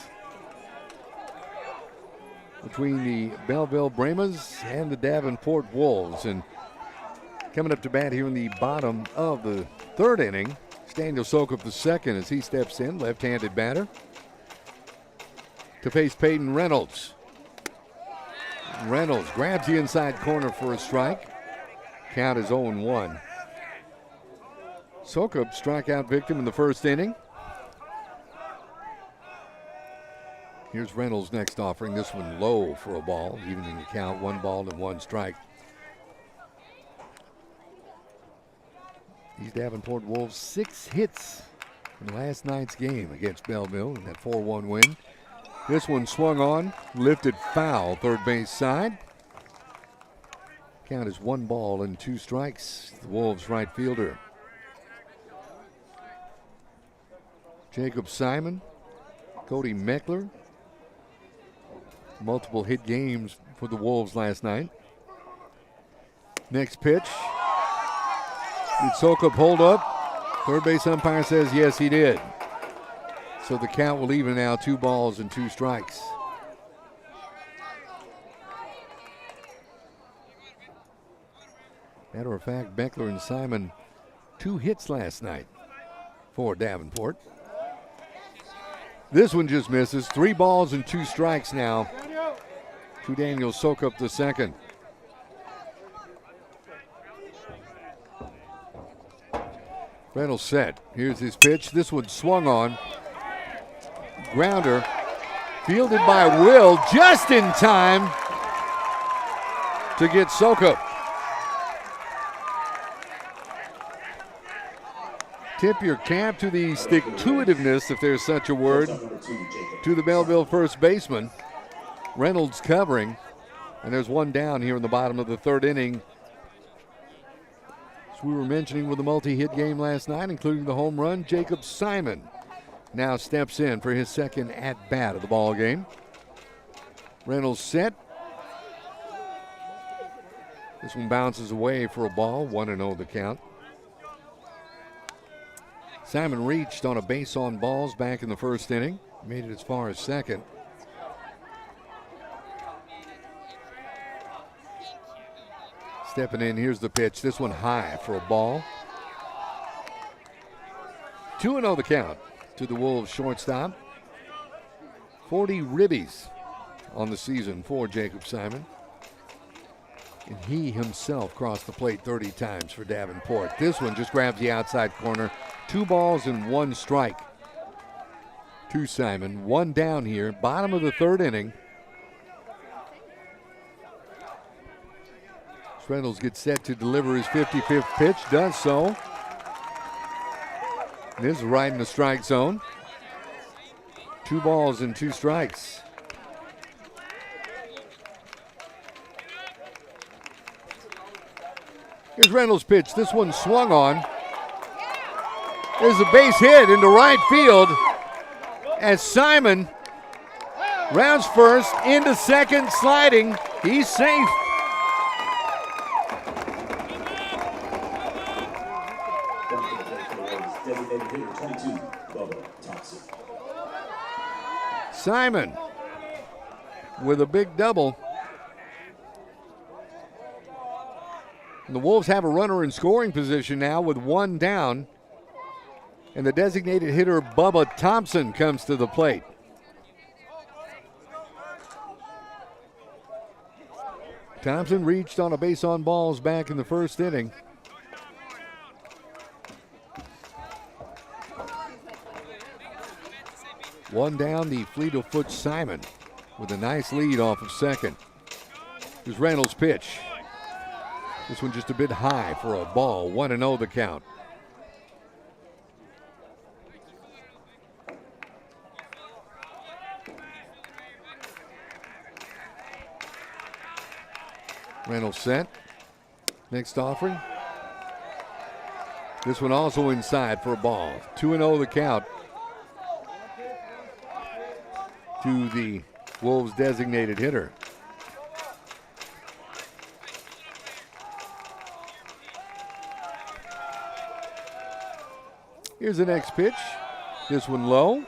between the Bellville Brahmas and the Davenport Wolves. And coming up to bat here in the bottom of the 3rd inning, Daniel Sokup II as he steps in, left-handed batter. to face Peyton Reynolds. Reynolds grabs the inside corner for a strike. Count is 0-1. Sokup strikeout victim in the first inning. Here's Reynolds' next offering. This one low for a ball, evening the count, 1 ball and 1 strike. These Davenport Wolves 6 hits in last night's game against Bellville in that 4-1 win. This one swung on, lifted foul, third base side. Count is 1 ball and 2 strikes. The Wolves right fielder. Jacob Simon, Cody Meckler. Multiple hit games for the Wolves last night. Next pitch. Did Sokup hold up? Third base umpire says yes, he did. So the count will even now, 2 balls and 2 strikes. Matter of fact, Beckler and Simon, 2 hits last night for Davenport. This one just misses. 3 balls and 2 strikes now to Daniel Sokup the second. Reynolds set. Here's his pitch. This one swung on. Grounder fielded by Will just in time to get Sokup. Tip your cap to the stick-to-itiveness, if there's such a word, to the Bellville first baseman. Reynolds covering, and there's 1 down here in the bottom of the 3rd inning. As we were mentioning with a multi-hit game last night, including the home run, Jacob Simon now steps in for his second at-bat of the ball game. Reynolds set. This one bounces away for a ball, 1-0 the count. Simon reached on a base on balls back in the first inning. Made it as far as second. Stepping in, here's the pitch. This one high for a ball. 2-0 the count to the Wolves shortstop. 40 ribbies on the season for Jacob Simon. And he himself crossed the plate 30 times for Davenport. This one just grabs the outside corner. 2 balls and 1 strike to Simon. 1 down here, bottom of the 3rd inning. Reynolds gets set to deliver his 55th pitch, does so. This is right in the strike zone. 2 balls and 2 strikes. Here's Reynolds' pitch. This one swung on. There's a base hit into right field as Simon rounds first into second, sliding. He's safe. Simon with a big double. And the Wolves have a runner in scoring position now with 1 down. And the designated hitter, Bubba Thompson, comes to the plate. Thompson reached on a base on balls back in the first inning. One down, the fleet of foot Simon with a nice lead off of second. Here's Reynolds' pitch. This one just a bit high for a ball. 1-0 the count. Reynolds set. Next offering. This one also inside for a ball. 2-0 the count to the Wolves designated hitter. Here's the next pitch. This one low.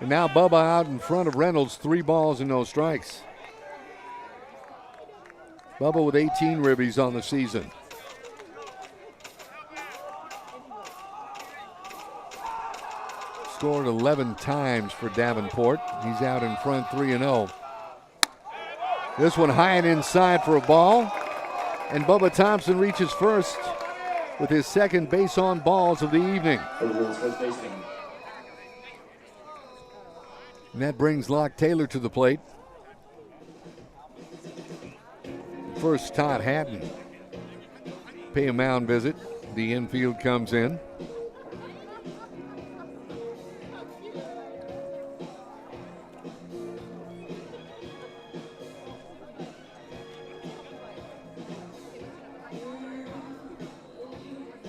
And now Bubba out in front of Reynolds. 3 balls and no strikes. Bubba with 18 ribbies on the season. scored 11 times for Davenport. He's out in front 3-0. This one high and inside for a ball. And Bubba Thompson reaches first with his second base on balls of the evening. And that brings Locke Taylor to the plate. First, Todd Hatton pay a mound visit. The infield comes in.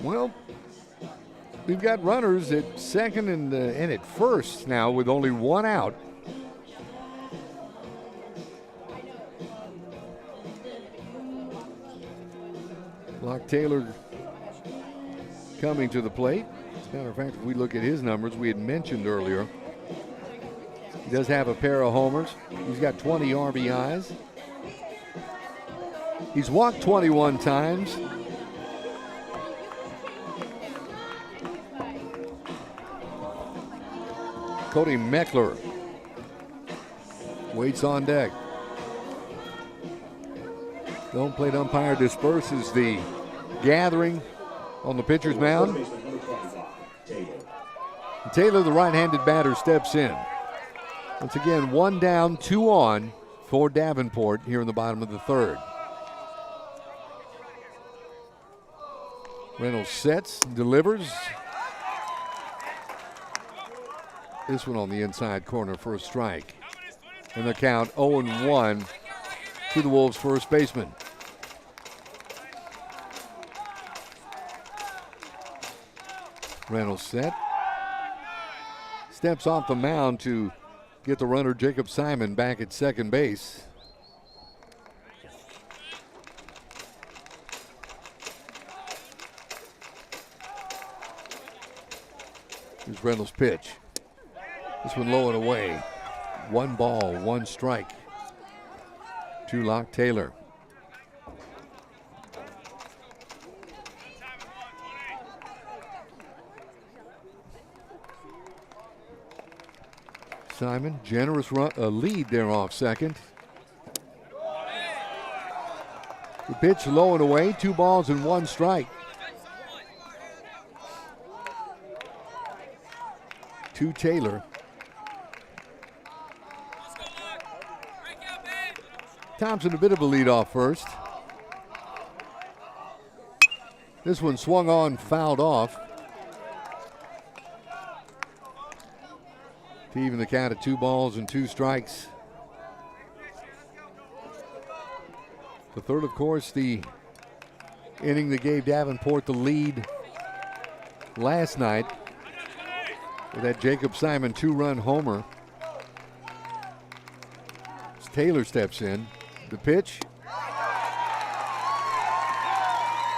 Well, we've got runners at second and at first now with only one out. Locke Taylor coming to the plate. As a matter of fact, if we look at his numbers, we had mentioned earlier, he does have a pair of homers. He's got 20 RBIs. He's walked 21 times. Cody Meckler waits on deck. The home plate umpire disperses the gathering on the pitcher's mound. Taylor, the right-handed batter, steps in. Once again, 1 down, 2 on for Davenport here in the bottom of the third. Reynolds sets, delivers. This one on the inside corner for a strike. And the count 0-1 to the Wolves' first baseman. Reynolds set. Steps off the mound to get the runner Jacob Simon back at second base. Here's Reynolds' pitch. This one low and away. 1 ball, 1 strike to Locke Taylor. Simon, generous lead there off second. The pitch low and away, 2 balls and 1 strike. To Taylor. Thompson a bit of a lead off first. This one swung on, fouled off. To even the count at 2 balls and 2 strikes. The third, of course, the inning that gave Davenport the lead last night with that Jacob Simon 2-run homer. As Taylor steps in. The pitch.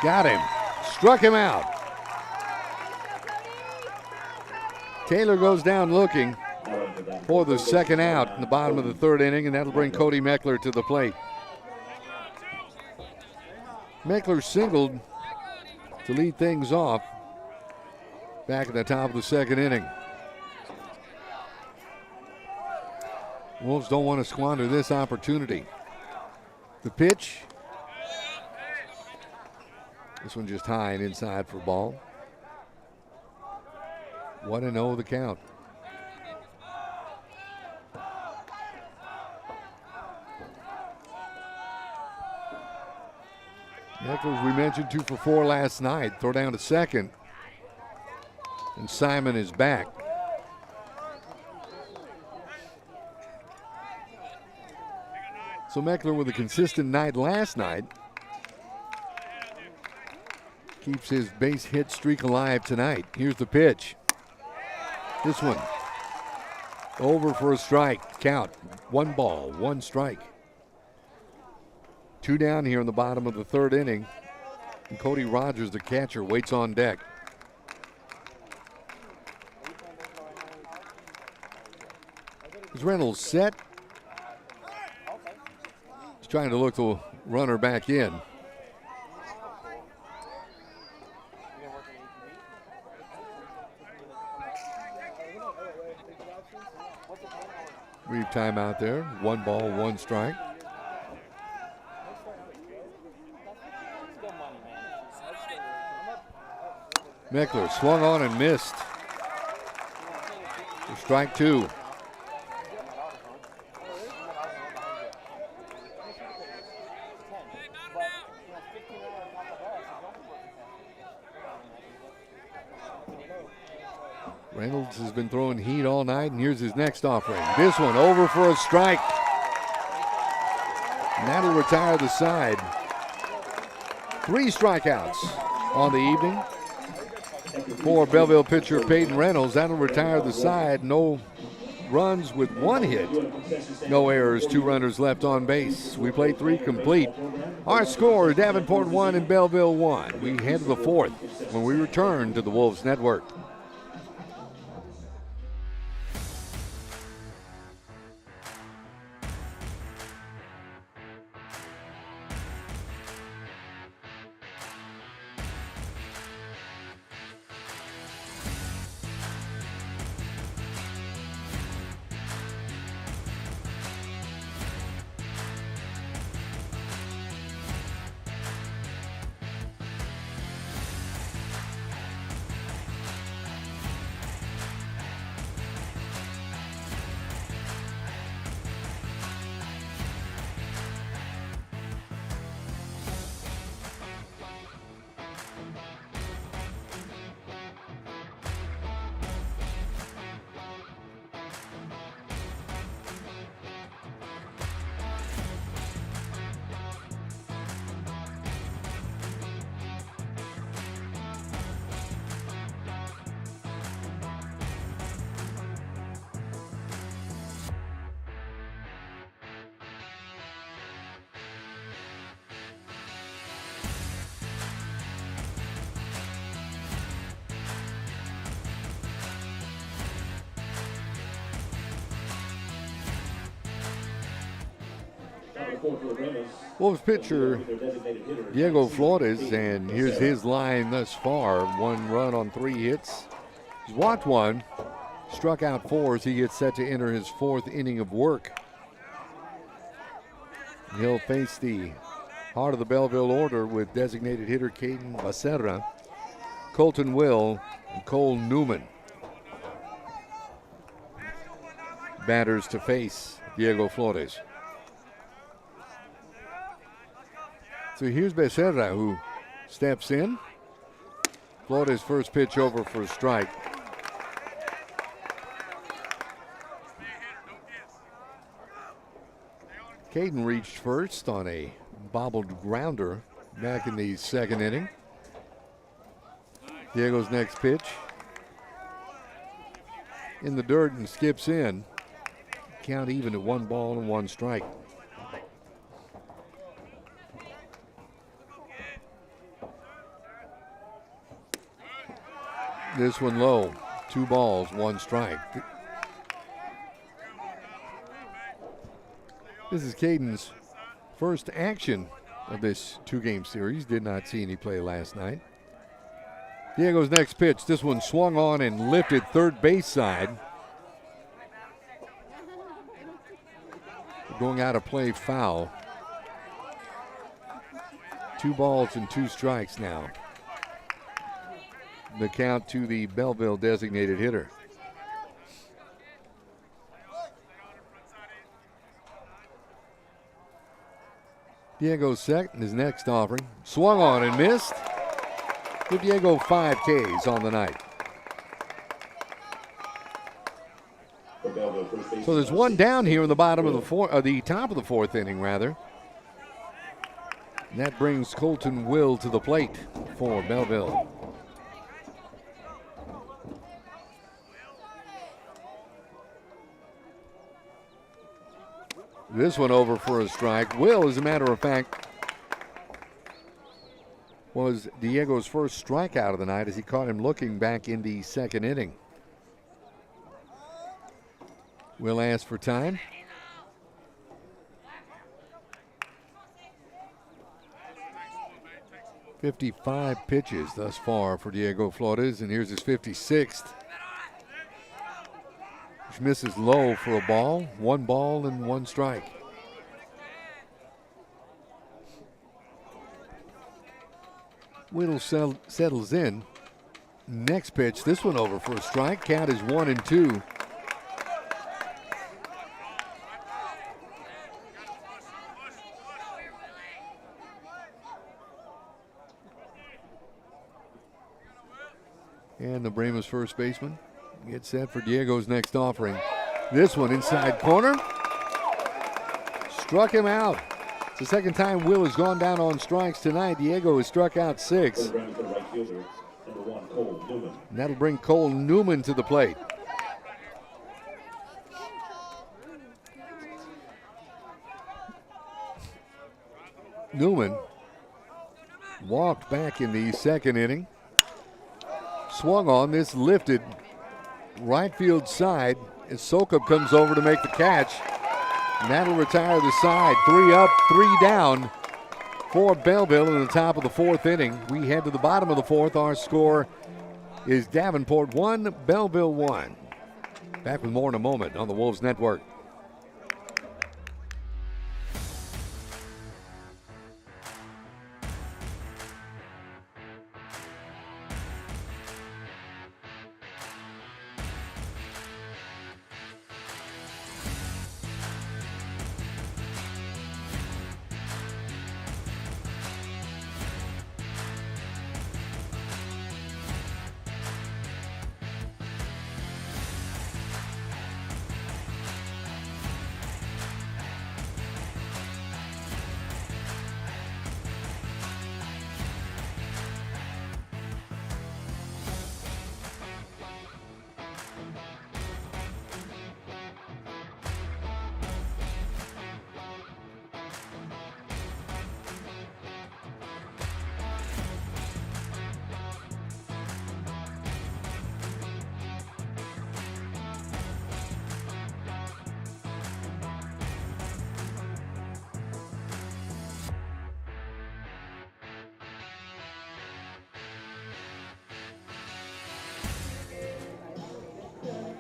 Got him. Struck him out. Taylor goes down looking for the second out in the bottom of the third inning, and that'll bring Cody Meckler to the plate. Meckler singled to lead things off back at the top of the second inning. Wolves don't want to squander this opportunity. The pitch. This one just high and inside for ball. 1-0 the count. Meckler, as we mentioned, 2 for 4 last night. Throw down to second. And Simon is back. So Meckler with a consistent night last night. Keeps his base hit streak alive tonight. Here's the pitch. This one over for a strike. Count 1 ball, 1 strike. 2 down here in the bottom of the third inning. And Cody Rogers, the catcher, waits on deck. Is Reynolds set? He's trying to look the runner back in. Brief timeout there. 1 ball, 1 strike. Meckler swung on and missed. Strike 2. Reynolds has been throwing heat all night, and here's his next offering. This one over for a strike. And that'll retire the side. 3 strikeouts on the evening for Bellville pitcher Peyton Reynolds. That'll retire the side. No runs with 1 hit. No errors, 2 runners left on base. We played 3 complete. Our score, Davenport 1 and Bellville 1. We head to the 4th when we return to the Wolves Network. Wolves pitcher Diego Flores, and here's his line thus far. 1 run on 3 hits. He's walked 1, struck out 4 as he gets set to enter his 4th inning of work. He'll face the heart of the Bellville order with designated hitter Caden Becerra, Colton Will, and Cole Newman. Batters to face Diego Flores. So here's Becerra, who steps in. Flores' first pitch over for a strike. Caden reached first on a bobbled grounder back in the 2nd inning. Diego's next pitch in the dirt and skips in. Count even at 1 ball and 1 strike. This one low. 2 balls, 1 strike. This is Caden's first action of this 2-game series. Did not see any play last night. Diego's next pitch. This one swung on and lifted third base side. Going out of play, foul. 2 balls and 2 strikes now. The count to the Bellville designated hitter. Diego's second, his next offering. Swung on and missed. Give Diego 5 Ks on the night. So there's 1 down here in the bottom of the top of the 4th inning, rather. And that brings Colton Will to the plate for Bellville. This one over for a strike. Will, as a matter of fact, was Diego's first strikeout of the night as he caught him looking back in the 2nd inning. Will ask for time. .55 pitches thus far for Diego Flores, and here's his 56th. Pitch misses low for a ball. 1 ball and 1 strike. Whittle settles in. Next pitch, this one over for a strike. Count is 1-2. And the Brahmas first baseman gets set for Diego's next offering. This one inside corner. Struck him out. It's the second time Will has gone down on strikes tonight. Diego has struck out 6. And that'll bring Cole Newman to the plate. Newman walked back in the second inning. Swung on this lifted right field side as Sokop comes over to make the catch. And that'll retire the side. 3 up, 3 down for Bellville in the top of the 4th inning. We head to the bottom of the 4th. Our score is Davenport 1, Bellville 1. Back with more in a moment on the Wolves Network.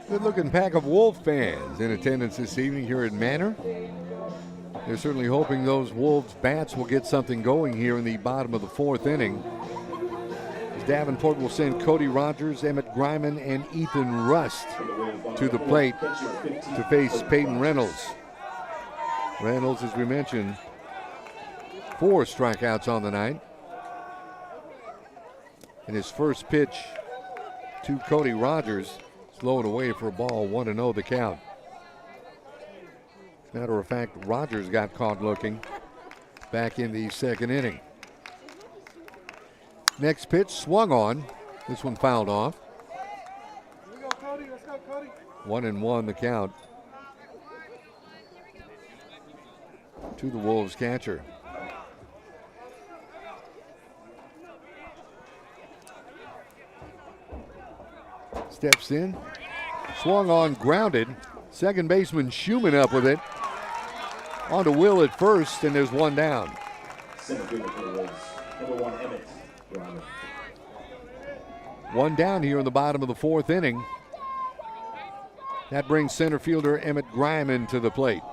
Good-looking pack of Wolf fans in attendance this evening here at Manor. They're certainly hoping those Wolves bats will get something going here in the bottom of the 4th inning. Davenport will send Cody Rogers, Emmett Griman, and Ethan Rust to the plate to face Peyton Reynolds. Reynolds, as we mentioned, 4 strikeouts on the night. And his first pitch to Cody Rogers, slow it away for a ball, 1-0 the count. As a matter of fact, Rogers got caught looking back in the second inning. Next pitch swung on. This one fouled off. Here we go, Cody. Let's go, Cody. 1-1 the count to the Wolves catcher. Steps in, swung on, grounded. Second baseman Schumann up with it. On to Will at first, and there's 1 down. Center fielder for the Wolves, number 1, Emmett Brahmas. 1 down here in the bottom of the 4th inning. That brings center fielder Emmett Griman to the plate.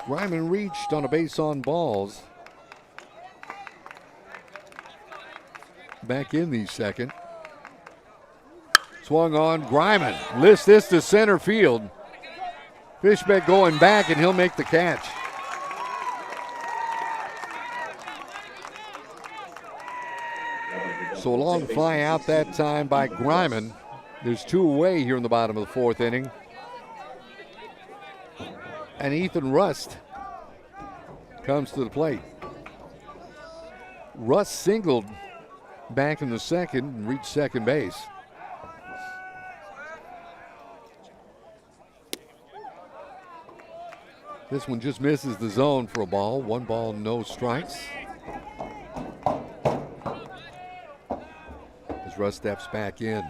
Griman reached on a base on balls. Back in the second. Swung on, Griman lifts this to center field. Fishbeck going back, and he'll make the catch. So a long fly out that time by Griman. There's 2 away here in the bottom of the 4th inning. And Ethan Rust comes to the plate. Rust singled back in the second and reached second base. This one just misses the zone for a ball. 1 ball, no strikes. As Rust steps back in.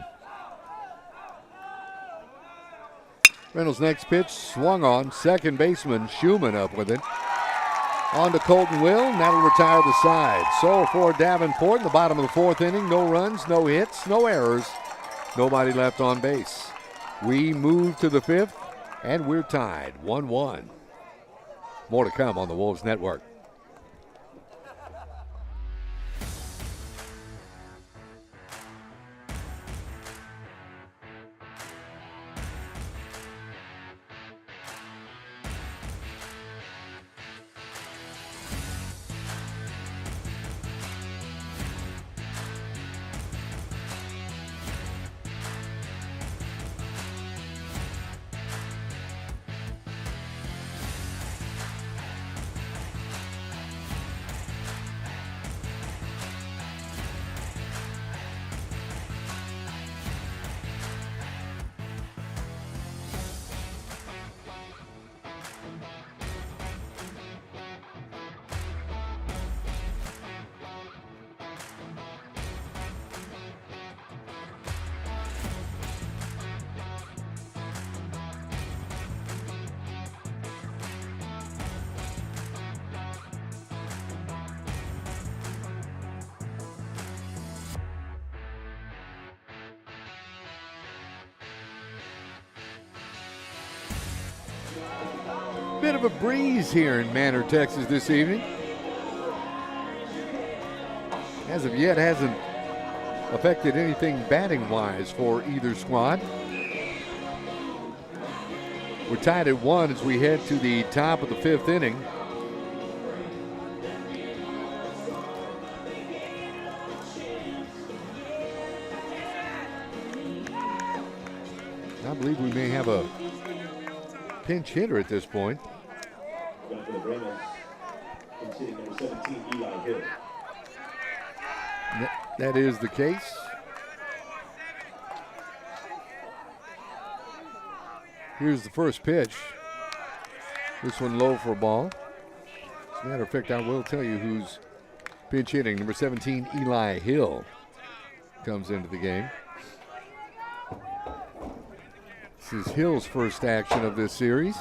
Reynolds' next pitch swung on. Second baseman Schumann up with it. On to Colton Will, and that'll retire the side. So for Davenport in the bottom of the 4th inning, no runs, no hits, no errors. Nobody left on base. We move to the 5th, and we're tied 1-1. More to come on the Wolves Network. Bit of a breeze here in Manor, Texas this evening. As of yet, hasn't affected anything batting-wise for either squad. We're tied at 1 as we head to the top of the 5th inning. I believe we may have a pinch hitter at this point. Going for the Brahmas, hitting number 17, Eli Hill. That is the case. Here's the first pitch. This one low for a ball. As a matter of fact, I will tell you who's pinch hitting. Number 17, Eli Hill, comes into the game. This is Hill's first action of this series.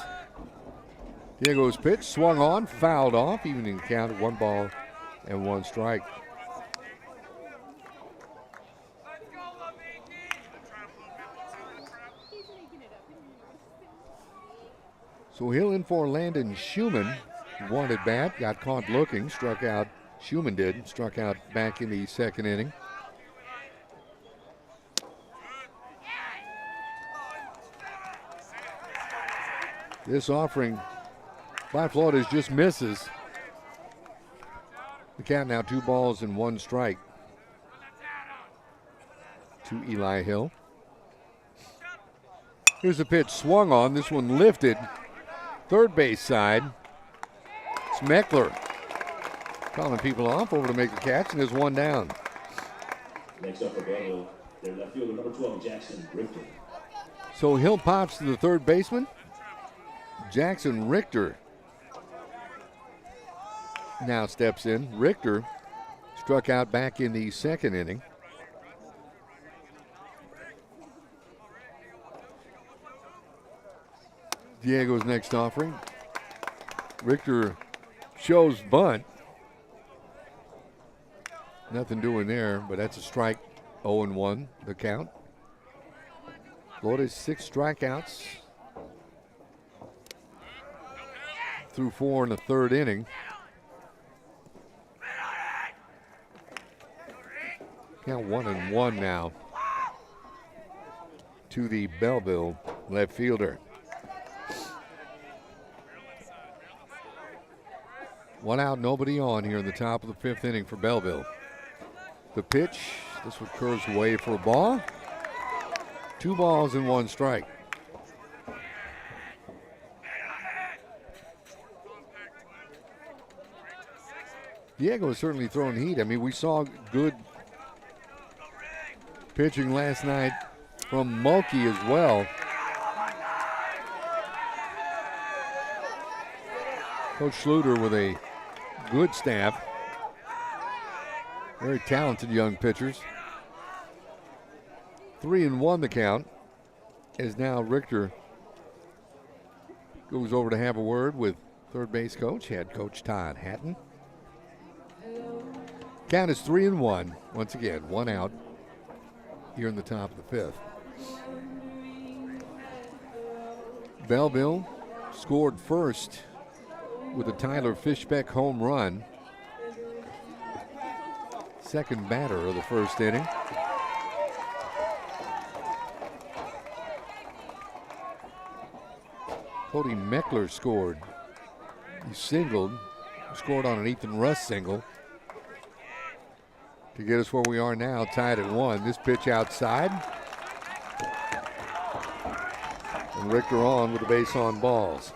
Diego's pitch swung on, fouled off, evening the count at 1 ball and 1 strike. So Hill in for Landon Schumann. Wanted bat, got caught looking, struck out. Schumann did, struck out back in the 2nd inning. This offering by Flores just misses. The count now 2 balls and 1 strike to Eli Hill. Here's a pitch swung on. This one lifted. Third base side. It's Meckler calling people off over to make the catch, and there's 1 down. Next up for Bellville, their left fielder, number 12, Jackson Richter. So Hill pops to the third baseman. Jackson Richter now steps in. Richter struck out back in the 2nd inning. Diego's next offering. Richter shows bunt. Nothing doing there, but that's a strike. 0-1 the count. Florida's 6 strikeouts through 4 in the 3rd inning. Count 1-1 now to the Bellville left fielder. 1 out, nobody on here in the top of the 5th inning for Bellville. The pitch, this one curves away for a ball. 2 balls and 1 strike. Diego is certainly throwing heat. I mean, we saw good pitching last night from Mulkey as well. Coach Schluter with a good staff. Very talented young pitchers. 3-1 the count, as now Richter goes over to have a word with third base coach, head coach Todd Hatton. Count is 3-1. Once again, 1 out. here in the top of the fifth. Bellville scored first with a Tyler Fishbeck home run. Second batter of the first inning. Cody Meckler scored. He singled, scored on an Ethan Russ single to get us where we are now, tied at 1. This pitch outside. And Richter on with the base on balls.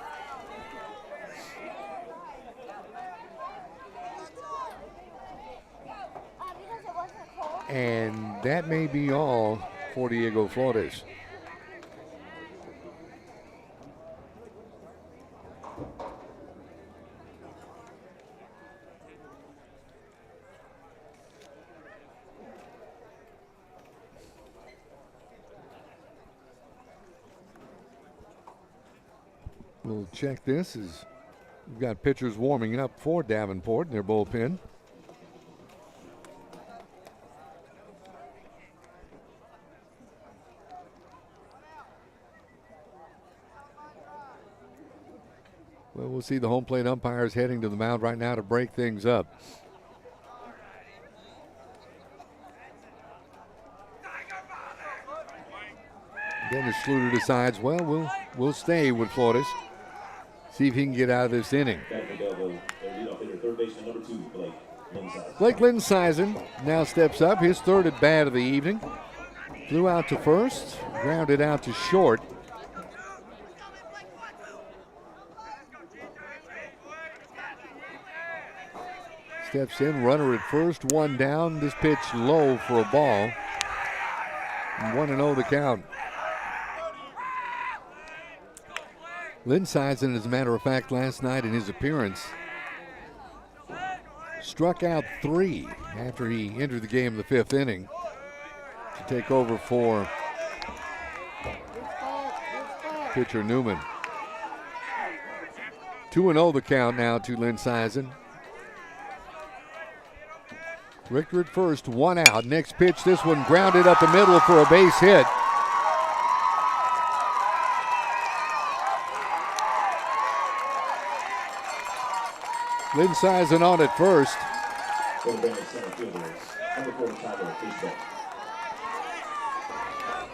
And that may be all for Diego Flores. We'll check this as we've got pitchers warming up for Davenport in their bullpen. Well, we'll see the home plate umpires heading to the mound right now to break things up. Dennis Schluter decides, well, we'll stay with Flores. See if he can get out of this inning. Blake Linsizen now steps up, his third at bat of the evening. Flew out to first, grounded out to short. Steps in, runner at first, one down. This pitch low for a ball. 1-0 the count. Linsizen, as a matter of fact, last night in his appearance, struck out 3 after he entered the game in the 5th inning to take over for pitcher Newman. 2-0 the count now to Linsizen. Richter at first, one out. Next pitch, this one grounded up the middle for a base hit. Linsizen on at first.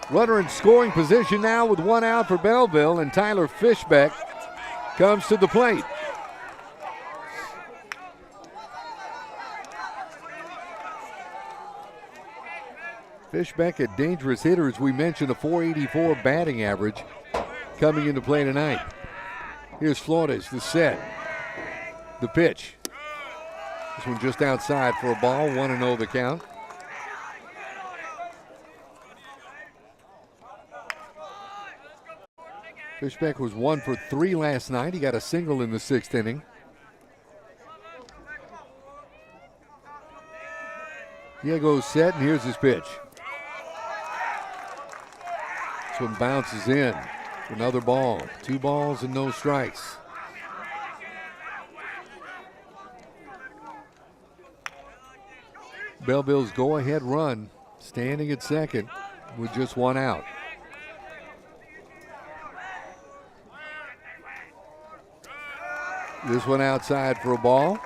Runner in scoring position now with one out for Bellville, and Tyler Fishbeck comes to the plate. Fishbeck, a dangerous hitter, as we mentioned, a .484 batting average coming into play tonight. Here's Flores, the set, the pitch. This one just outside for a ball, 1-0 the count. Fishbeck was 1 for 3 last night. He got a single in the 6th inning. Diego's set, and here's his pitch. This one bounces in. Another ball. 2 balls and no strikes. Bellville's go-ahead run standing at second with just 1 out. This one outside for a ball.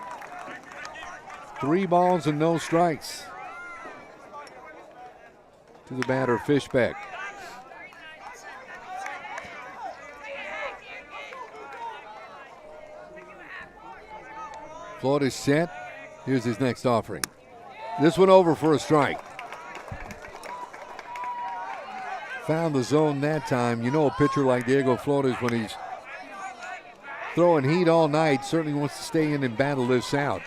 3 balls and no strikes to the batter, Fishbeck. Flores set. Here's his next offering. This one over for a strike. Found the zone that time. You know, a pitcher like Diego Flores, when he's throwing heat all night, certainly wants to stay in and battle this out.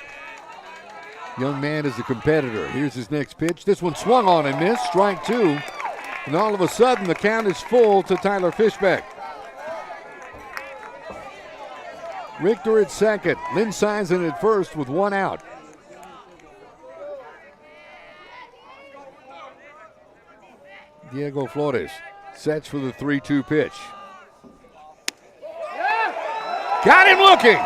Young man is a competitor. Here's his next pitch. This one swung on and missed. Strike 2. And all of a sudden, the count is full to Tyler Fishbeck. Richter at second. Linsizen at first with 1 out. Diego Flores sets for the 3-2 pitch. Got him looking.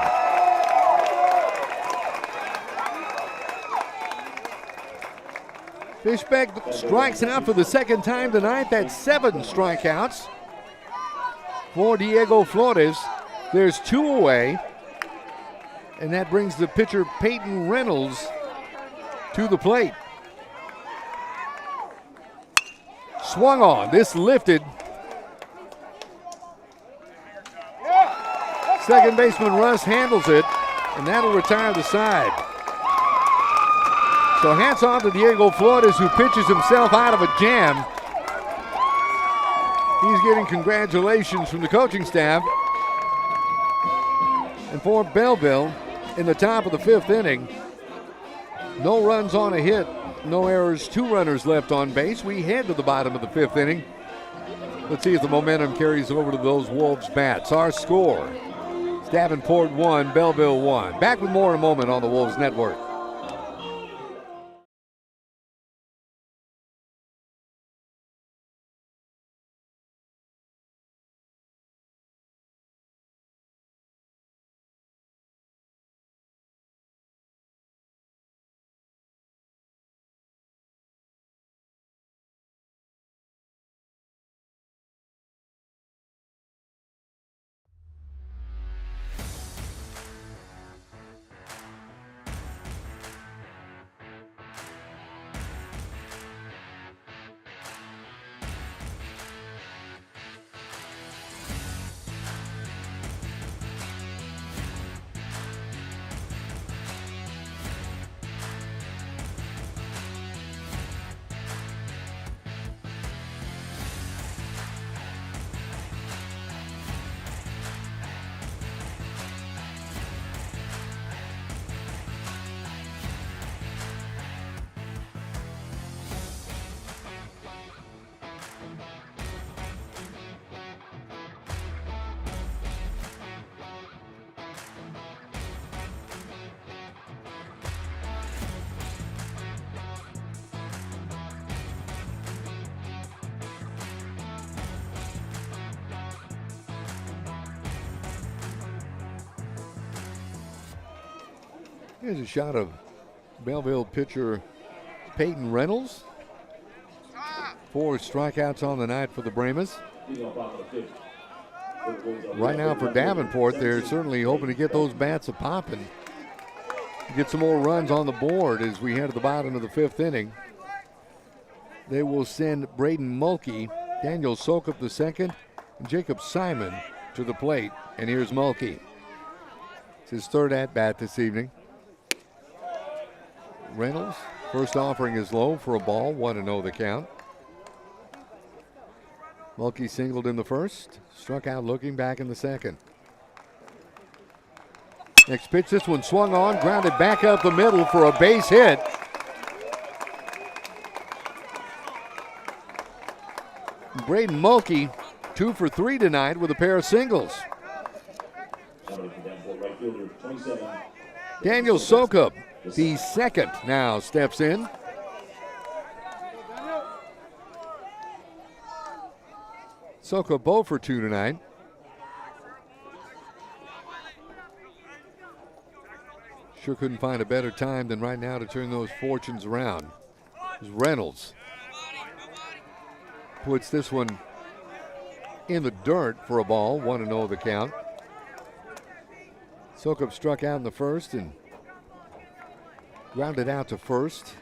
Fishbeck strikes out for the second time tonight. That's 7 strikeouts for Diego Flores. There's 2 away, and that brings the pitcher Peyton Reynolds to the plate. Swung on, this lifted. Second baseman Russ handles it, and that'll retire the side. So hats off to Diego Flores, who pitches himself out of a jam. He's getting congratulations from the coaching staff. And for Bellville, in the top of the 5th inning, no runs on a hit, no errors, 2 runners left on base. We head to the bottom of the 5th inning. Let's see if the momentum carries over to those Wolves bats. Our score, Davenport 1, Bellville 1. Back with more in a moment on the Wolves Network. Here's a shot of Belleville pitcher Peyton Reynolds. 4 strikeouts on the night for the Brahmas. Right now for Davenport, they're certainly hoping to get those bats a popping. Get some more runs on the board as we head to the bottom of the 5th inning. They will send Braden Mulkey, Daniel Sokup the second, and Jacob Simon to the plate. And here's Mulkey. It's his 3rd at-bat this evening. Reynolds, first offering is low for a ball, 1-0 the count. Mulkey singled in the first, struck out looking back in the second. Next pitch, this one swung on, grounded back up the middle for a base hit. Braden Mulkey, 2 for 3 tonight with a pair of singles. Daniel Sokup, the second, now steps in. Sokup 0 for 2 tonight. Sure couldn't find a better time than right now to turn those fortunes around. Reynolds puts this one in the dirt for a ball, 1-0 the count. Sokup struck out in the first and grounded out to first.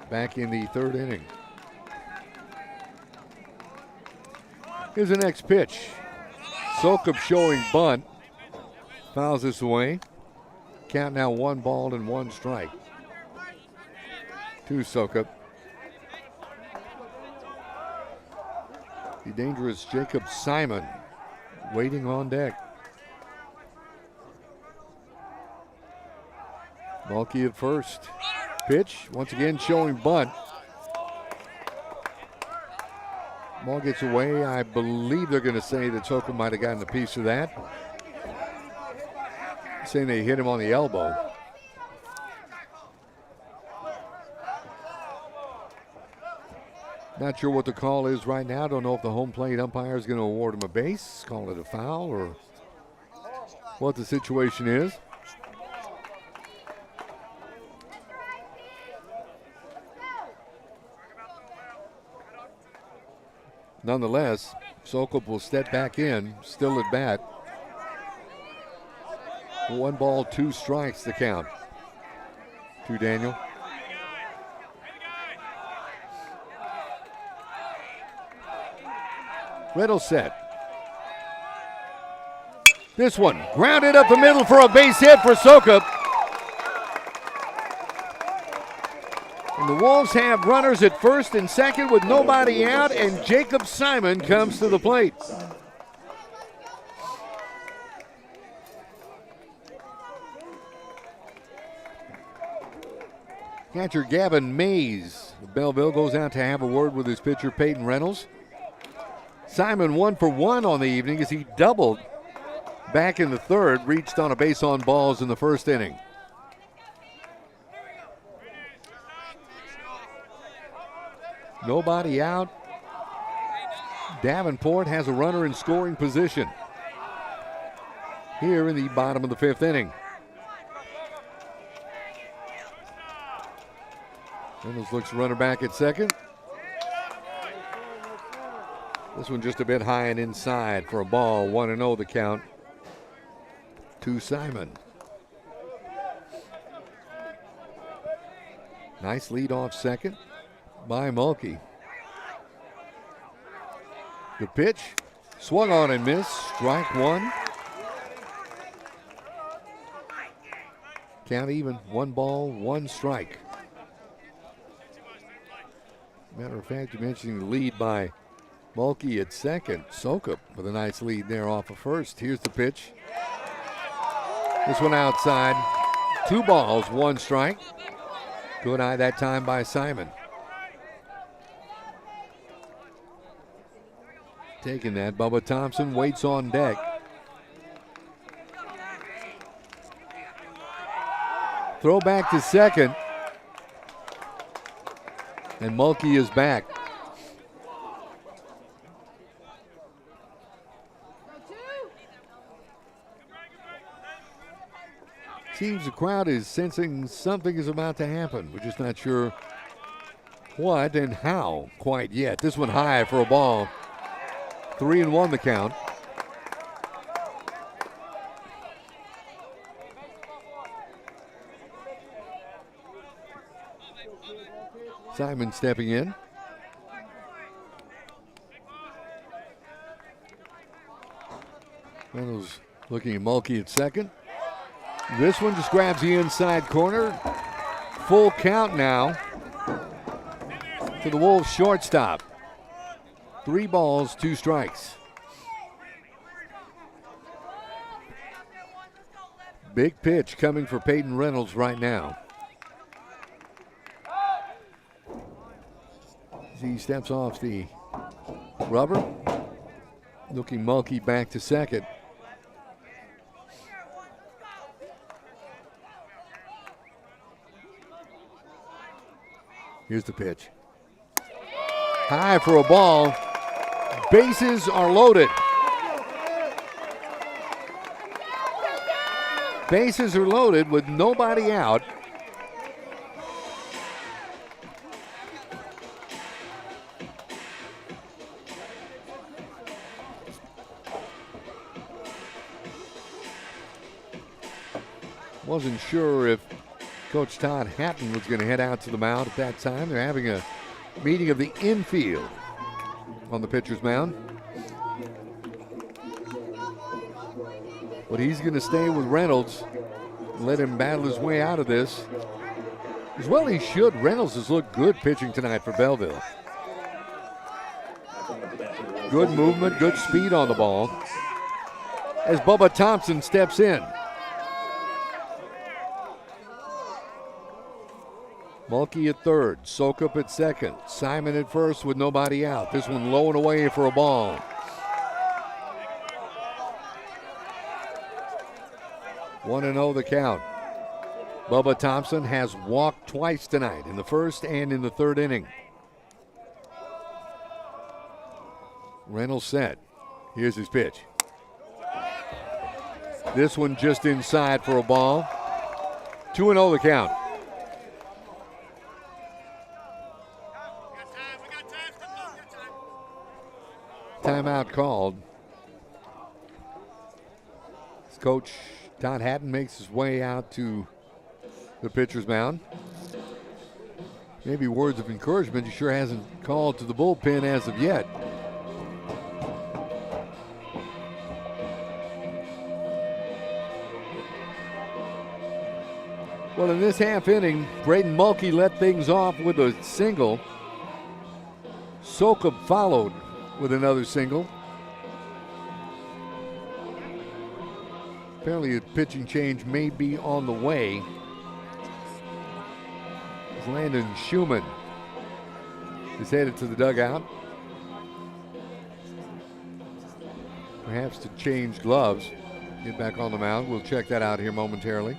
Back in the 3rd inning. Here's the next pitch. Sokup showing bunt. Fouls this away. Count now 1 ball and 1 strike to Sokup. The dangerous Jacob Simon waiting on deck. Mulkey at first. Pitch, once again showing bunt. Ball gets away. I believe they're going to say that Sokup might have gotten a piece of that. Saying they hit him on the elbow. Not sure what the call is right now. Don't know if the home plate umpire is going to award him a base, call it a foul, or what the situation is. Nonetheless, Sokop will step back in, still at bat. 1 ball, 2 strikes the count to Daniel. Reynolds set. This one grounded up the middle for a base hit for Sokop. And the Wolves have runners at first and second with nobody out, and Jacob Simon comes to the plate. Catcher Gavin Mays of Bellville goes out to have a word with his pitcher Peyton Reynolds. Simon 1 for 1 on the evening as he doubled back in the third, reached on a base on balls in the first inning. Nobody out. Davenport has a runner in scoring position here in the bottom of the 5th inning. Reynolds looks runner back at second. This one just a bit high and inside for a ball. 1-0 the count to Simon. Nice lead off second by Mulkey. The pitch, swung on and missed, strike 1. Count even, 1 ball, 1 strike. Matter of fact, you mentioned the lead by Mulkey at second. Sokop with a nice lead there off of first. Here's the pitch. This one outside. 2 balls, 1 strike. Good eye that time by Simon. Taking that, Bubba Thompson waits on deck. Throw back to second. And Mulkey is back. Seems the crowd is sensing something is about to happen. We're just not sure what and how quite yet. This one high for a ball. 3-1 the count. Simon stepping in. Reynolds looking at Mulkey at second. This one just grabs the inside corner. Full count now to the Wolves shortstop. 3 balls, 2 strikes. Big pitch coming for Peyton Reynolds right now. As he steps off the rubber, looking Mulkey back to second. Here's the pitch. High for a ball. Bases are loaded. Bases are loaded with nobody out. Wasn't sure if Coach Todd Hatton was going to head out to the mound at that time. They're having a meeting of the infield on the pitcher's mound. But he's going to stay with Reynolds and let him battle his way out of this. As well he should. Reynolds has looked good pitching tonight for Bellville. Good movement, good speed on the ball. As Bubba Thompson steps in. Mulkey at third, Sokop at second, Simon at first with nobody out. This one low and away for a ball. One and 0 the count. Bubba Thompson has walked twice tonight, in the first and in the third inning. Reynolds set. Here's his pitch. This one just inside for a ball. 2-0 the count. timeout called. As Coach Todd Hatton makes his way out to the pitcher's mound. Maybe words of encouragement. He sure hasn't called to the bullpen as of yet. Well, in this half inning, Braden Mulkey let things off with a single. Sokup followed with another single. Apparently a pitching change may be on the way. As Landon Schumann is headed to the dugout. Perhaps to change gloves, get back on the mound. We'll check that out here momentarily.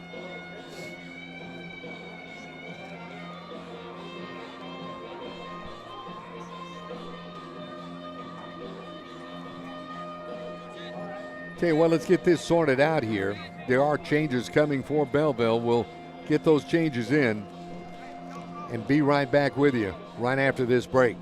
Tell you what, let's get this sorted out here. There are changes coming for Bellville. We'll get those changes in and be right back with you right after this break.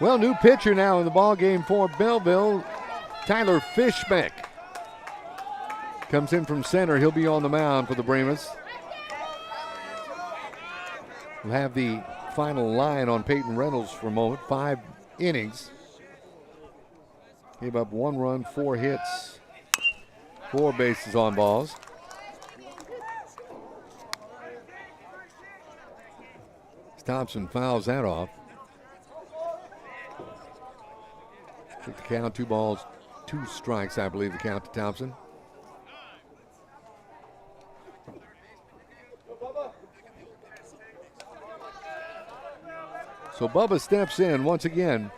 Well, new pitcher now in the ballgame for Bellville, Tyler Fishbeck. Comes in from center. He'll be on the mound for the Brahmas. We'll have the final line on Peyton Reynolds for a moment. 5 innings. Gave up 1 run, 4 hits, 4 bases on balls. Thompson fouls that off. Took the count, 2 balls, 2 strikes, I believe the count to Thompson. So Bubba steps in once again.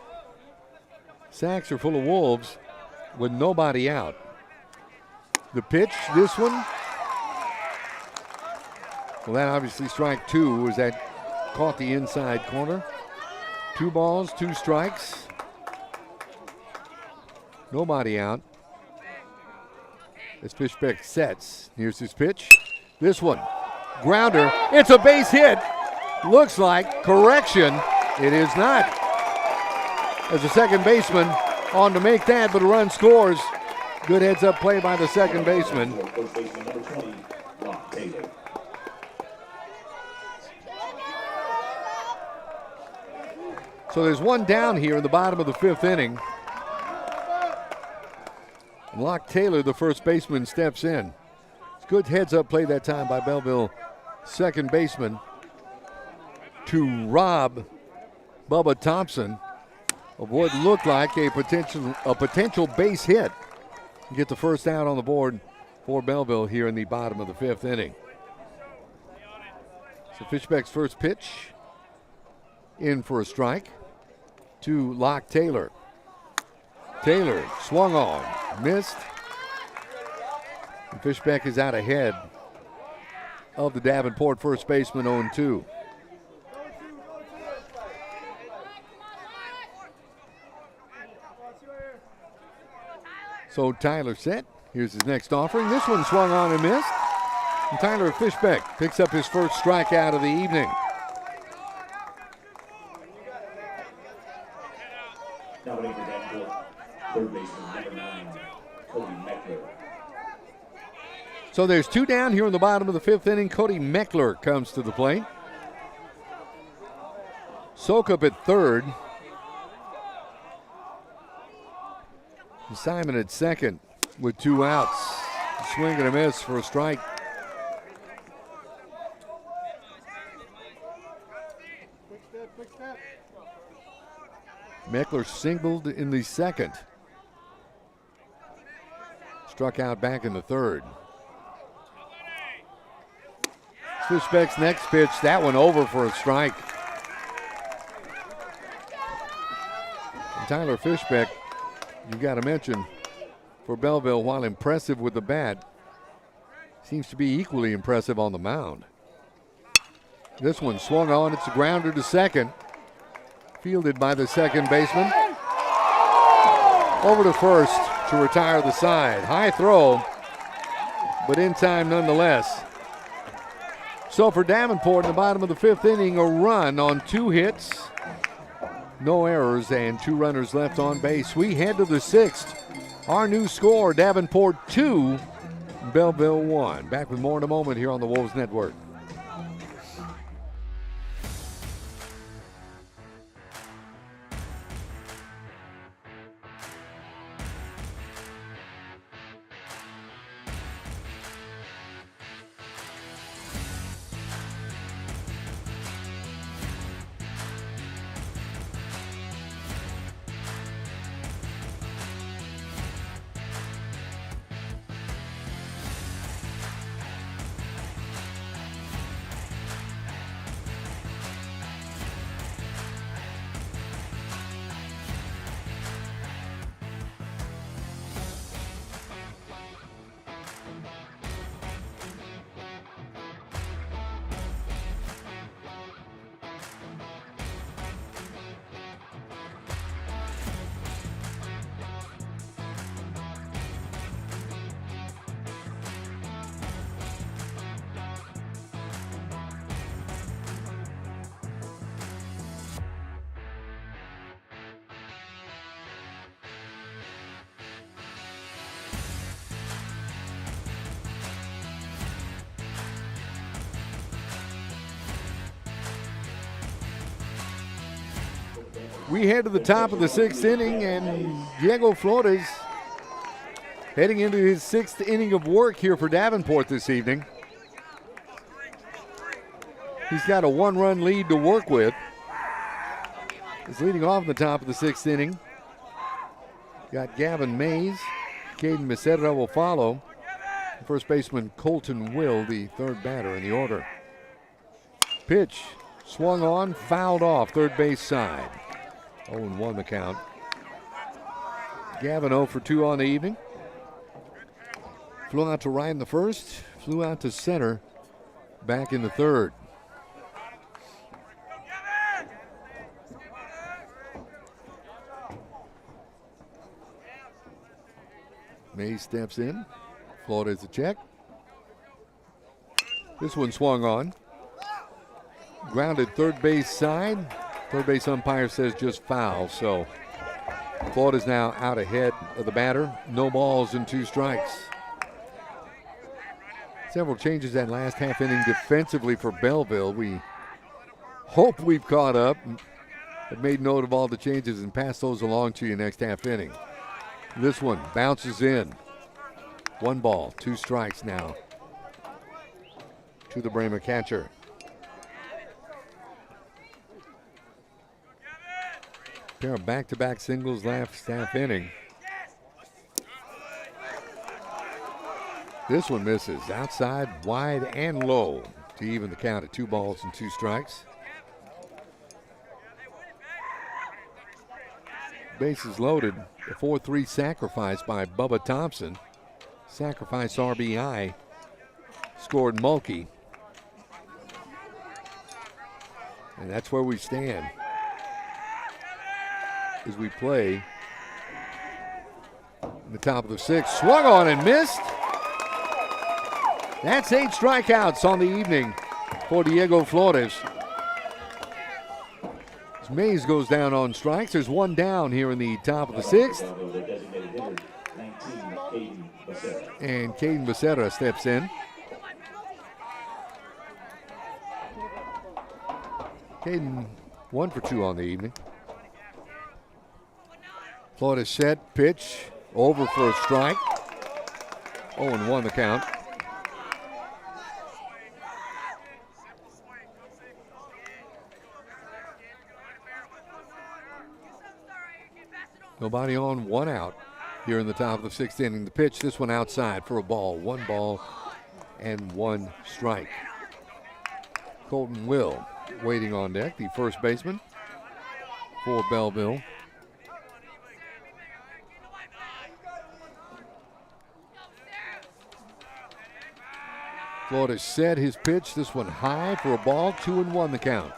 Sacks are full of Wolves with nobody out. The pitch, this one. Well, that obviously strike 2 was that caught the inside corner. 2 balls, 2 strikes. Nobody out. As Fishbeck sets, here's his pitch. This one, grounder. It's a base hit. Looks like correction. It is not. As a second baseman on to make that, but a run scores. Good heads-up play by the second baseman. First baseman number 20, Rob Taylor. So there's 1 down here in the bottom of the 5th inning. Locke Taylor, the first baseman, steps in. Good heads-up play that time by Bellville second baseman to rob Bubba Thompson of what looked like a potential base hit. Get the first out on the board for Bellville here in the bottom of the 5th inning. So Fishbeck's first pitch in for a strike to Locke Taylor. Taylor swung on, missed. And Fishbeck is out ahead of the Davenport first baseman 0-2. So Tyler set. Here's his next offering. This one swung on and missed. And Tyler Fishbeck picks up his first strikeout of the evening. Now waiting for Davenport, third baseman, number 9, Cody Meckler. So there's 2 down here in the bottom of the 5th inning. Cody Meckler comes to the plate. Sokup at third. Simon at second with 2 outs. Swing and a miss for a strike. Quick step. Meckler singled in the second. Struck out back in the third. Fishbeck's next pitch, that one over for a strike. And Tyler Fishbeck, you got to mention, for Bellville, while impressive with the bat, seems to be equally impressive on the mound. This one swung on, it's a grounder to second. Fielded by the second baseman. Over to first to retire the side. High throw, but in time nonetheless. So for Davenport in the bottom of the 5th inning, a run on 2 hits. No errors and 2 runners left on base. We head to the 6th. Our new score, Davenport 2, Bellville 1. Back with more in a moment here on the Wolves Network. We head to the top of the 6th inning, and Diego Flores heading into his 6th inning of work here for Davenport this evening. He's got a 1-run lead to work with. He's leading off in the top of the 6th inning. Got Gavin Mays. Caden Becerra will follow. First baseman Colton Will, the 3rd batter in the order. Pitch swung on, fouled off, third base side. 0-1 the count. Gavin 0 for 2 on the evening. Flew out to right in the first, flew out to center back in the third. Mays steps in. Florida's a check. This one swung on. Grounded third base side. Third base umpire says just foul, so Florida's now out ahead of the batter. No balls and 2 strikes. Several changes that last half inning defensively for Bellville. We hope we've caught up. I've made note of all the changes and pass those along to you next half inning. This one bounces in. 1 ball, 2 strikes now to the Brahma catcher. Pair of back-to-back singles last half inning. This one misses outside, wide, and low to even the count at 2 balls and 2 strikes. Bases loaded. The 4-3 sacrifice by Bubba Thompson. Sacrifice RBI scored Mulkey. And that's where we stand as we play in the top of the 6th. Swung on and missed. That's 8 strikeouts on the evening for Diego Flores. As Mays goes down on strikes, there's 1 down here in the top of the 6th. And Caden Becerra steps in. Caden 1 for 2 on the evening. Flores set, pitch, over for a strike. 0-1 the count. Nobody on, 1 out here in the top of the 6th inning. The pitch, this one outside for a ball. 1 ball and 1 strike. Colton Will waiting on deck, the first baseman for Bellville. Flores set his pitch, this one high for a ball. 2-1 the count.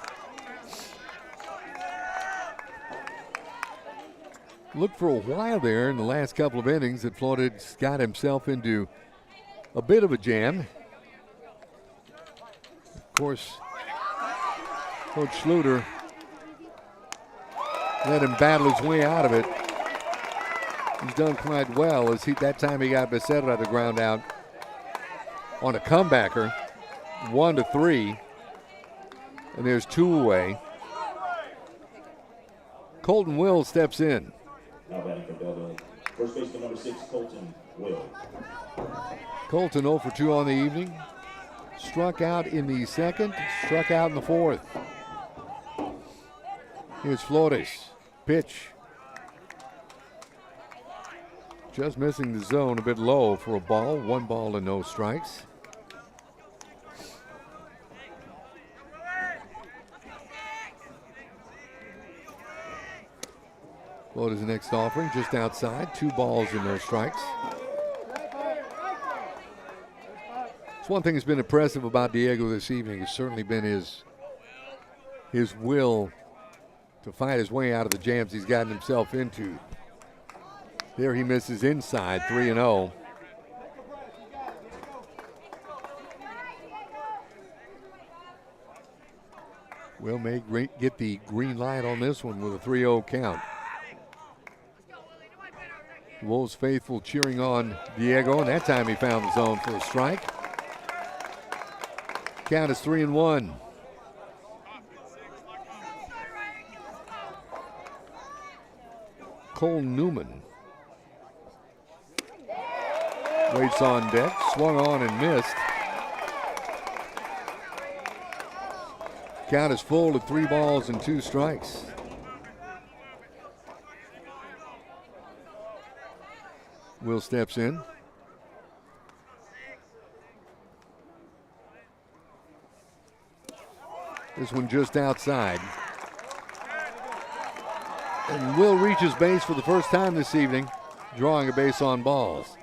Looked for a while there in the last couple of innings that Flores got himself into a bit of a jam. Of course, Coach Schluter let him battle his way out of it. He's done quite well as that time he got Becerra to ground out on a comebacker, 1-3, and there's 2 away. Colton Will steps in. Now batting for Bellville, first baseman number 6, Colton Will. Colton 0 for 2 on the evening. Struck out in the 2nd, struck out in the 4th. Here's Flores. Pitch. Just missing the zone, a bit low for a ball. 1 ball and no strikes. Flores' next offering just outside. 2 balls and no strikes. It's one thing that's been impressive about Diego this evening has certainly been his will to fight his way out of the jams he's gotten himself into. There he misses inside, 3-0. Will may get the green light on this one with a 3-0 count. Wolves faithful cheering on Diego, and that time he found the zone for a strike. Count is 3-1. Cole Newman waits on deck, swung on and missed. Count is full to 3 balls and 2 strikes. Will steps in. This one just outside. And Will reaches base for the first time this evening, drawing a base on balls.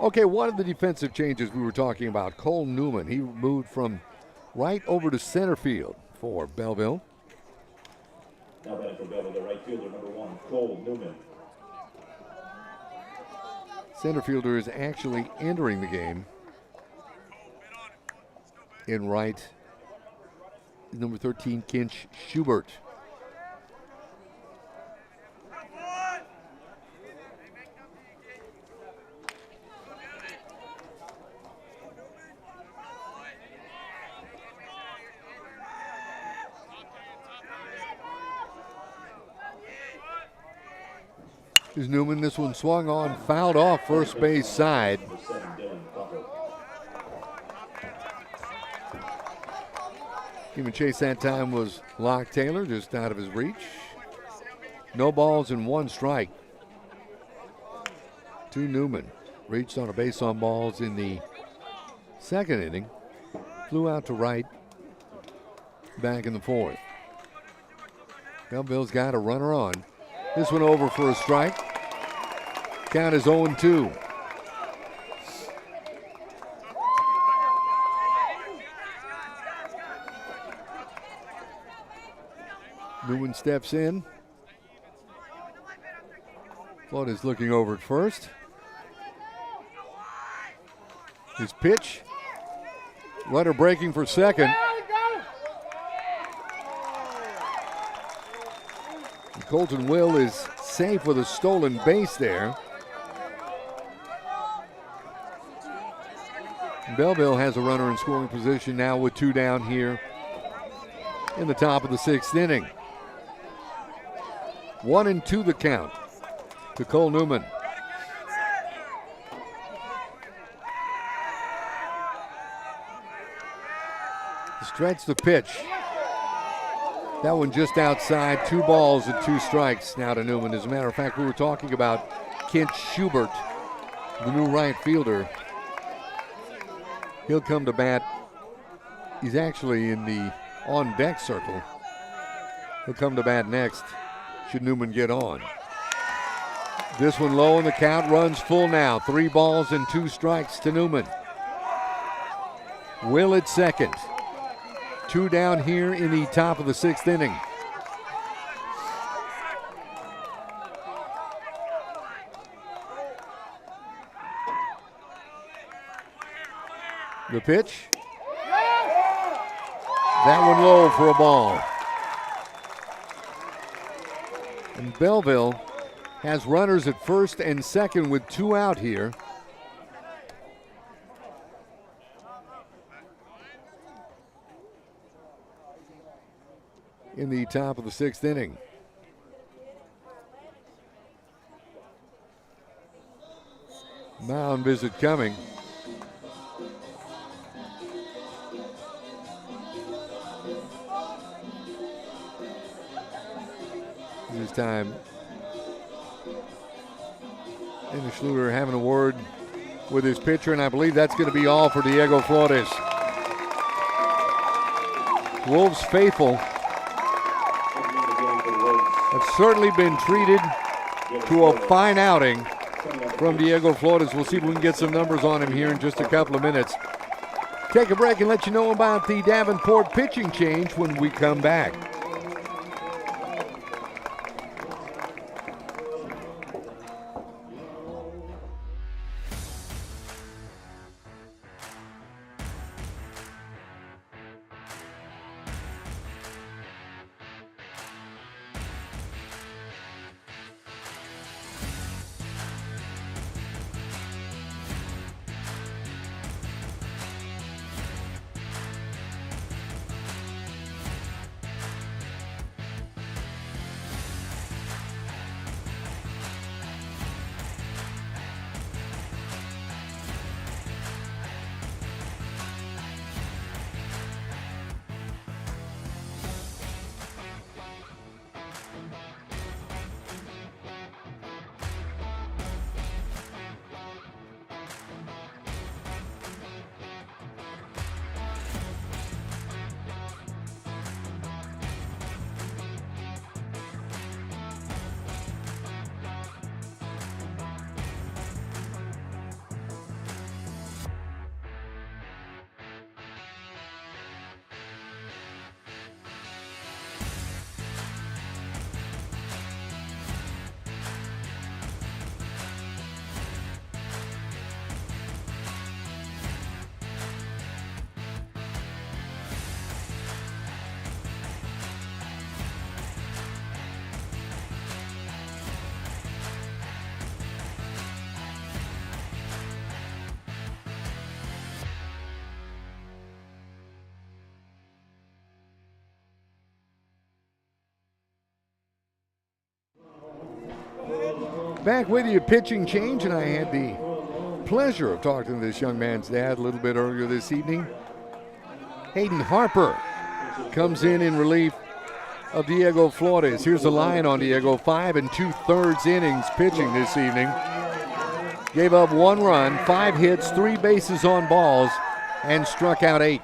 Okay, one of the defensive changes we were talking about, Cole Newman. He moved from right over to center field for Bellville. Now batting for Bellville, the right fielder, number 1, Cole Newman. Center fielder is actually entering the game in right. Number 13, Kinch Schubert. Here's Newman. This one swung on, fouled off first base side. Even chase that time was Locke Taylor, just out of his reach. No balls and 1 strike to Newman. Reached on a base on balls in the 2nd inning. Flew out to right back in the 4th. Bellville's got a runner on. This one over for a strike. Count is 0-2. Newman steps in. Florida's looking over at first. His pitch. Runner breaking for second. And Colton Will is safe with a stolen base there. Bellville has a runner in scoring position now with 2 down here in the top of the 6th inning. 1-2 the count to Cole Newman. Stretch the pitch. That one just outside. 2 balls and 2 strikes now to Newman. As a matter of fact, we were talking about Kent Schubert, the new right fielder. He'll come to bat. He's actually in the on-deck circle. He'll come to bat next should Newman get on. This one low in the count, runs full now. 3 balls and 2 strikes to Newman. Will at second. 2 down here in the top of the 6th inning. The pitch. That one low for a ball. And Bellville has runners at first and second with 2 out here. In the top of the 6th inning. Mound visit coming. This time, Amy Schluter having a word with his pitcher, and I believe that's going to be all for Diego Flores. Wolves faithful have certainly been treated to a fine outing from Diego Flores. We'll see if we can get some numbers on him here in just a couple of minutes. Take a break and let you know about the Davenport pitching change when we come back. Back with you, pitching change, and I had the pleasure of talking to this young man's dad a little bit earlier this evening. Hayden Harper comes in relief of Diego Flores. Here's the line on Diego. 5 2/3 innings pitching this evening. Gave up 1 run, 5 hits, 3 bases on balls, and struck out 8.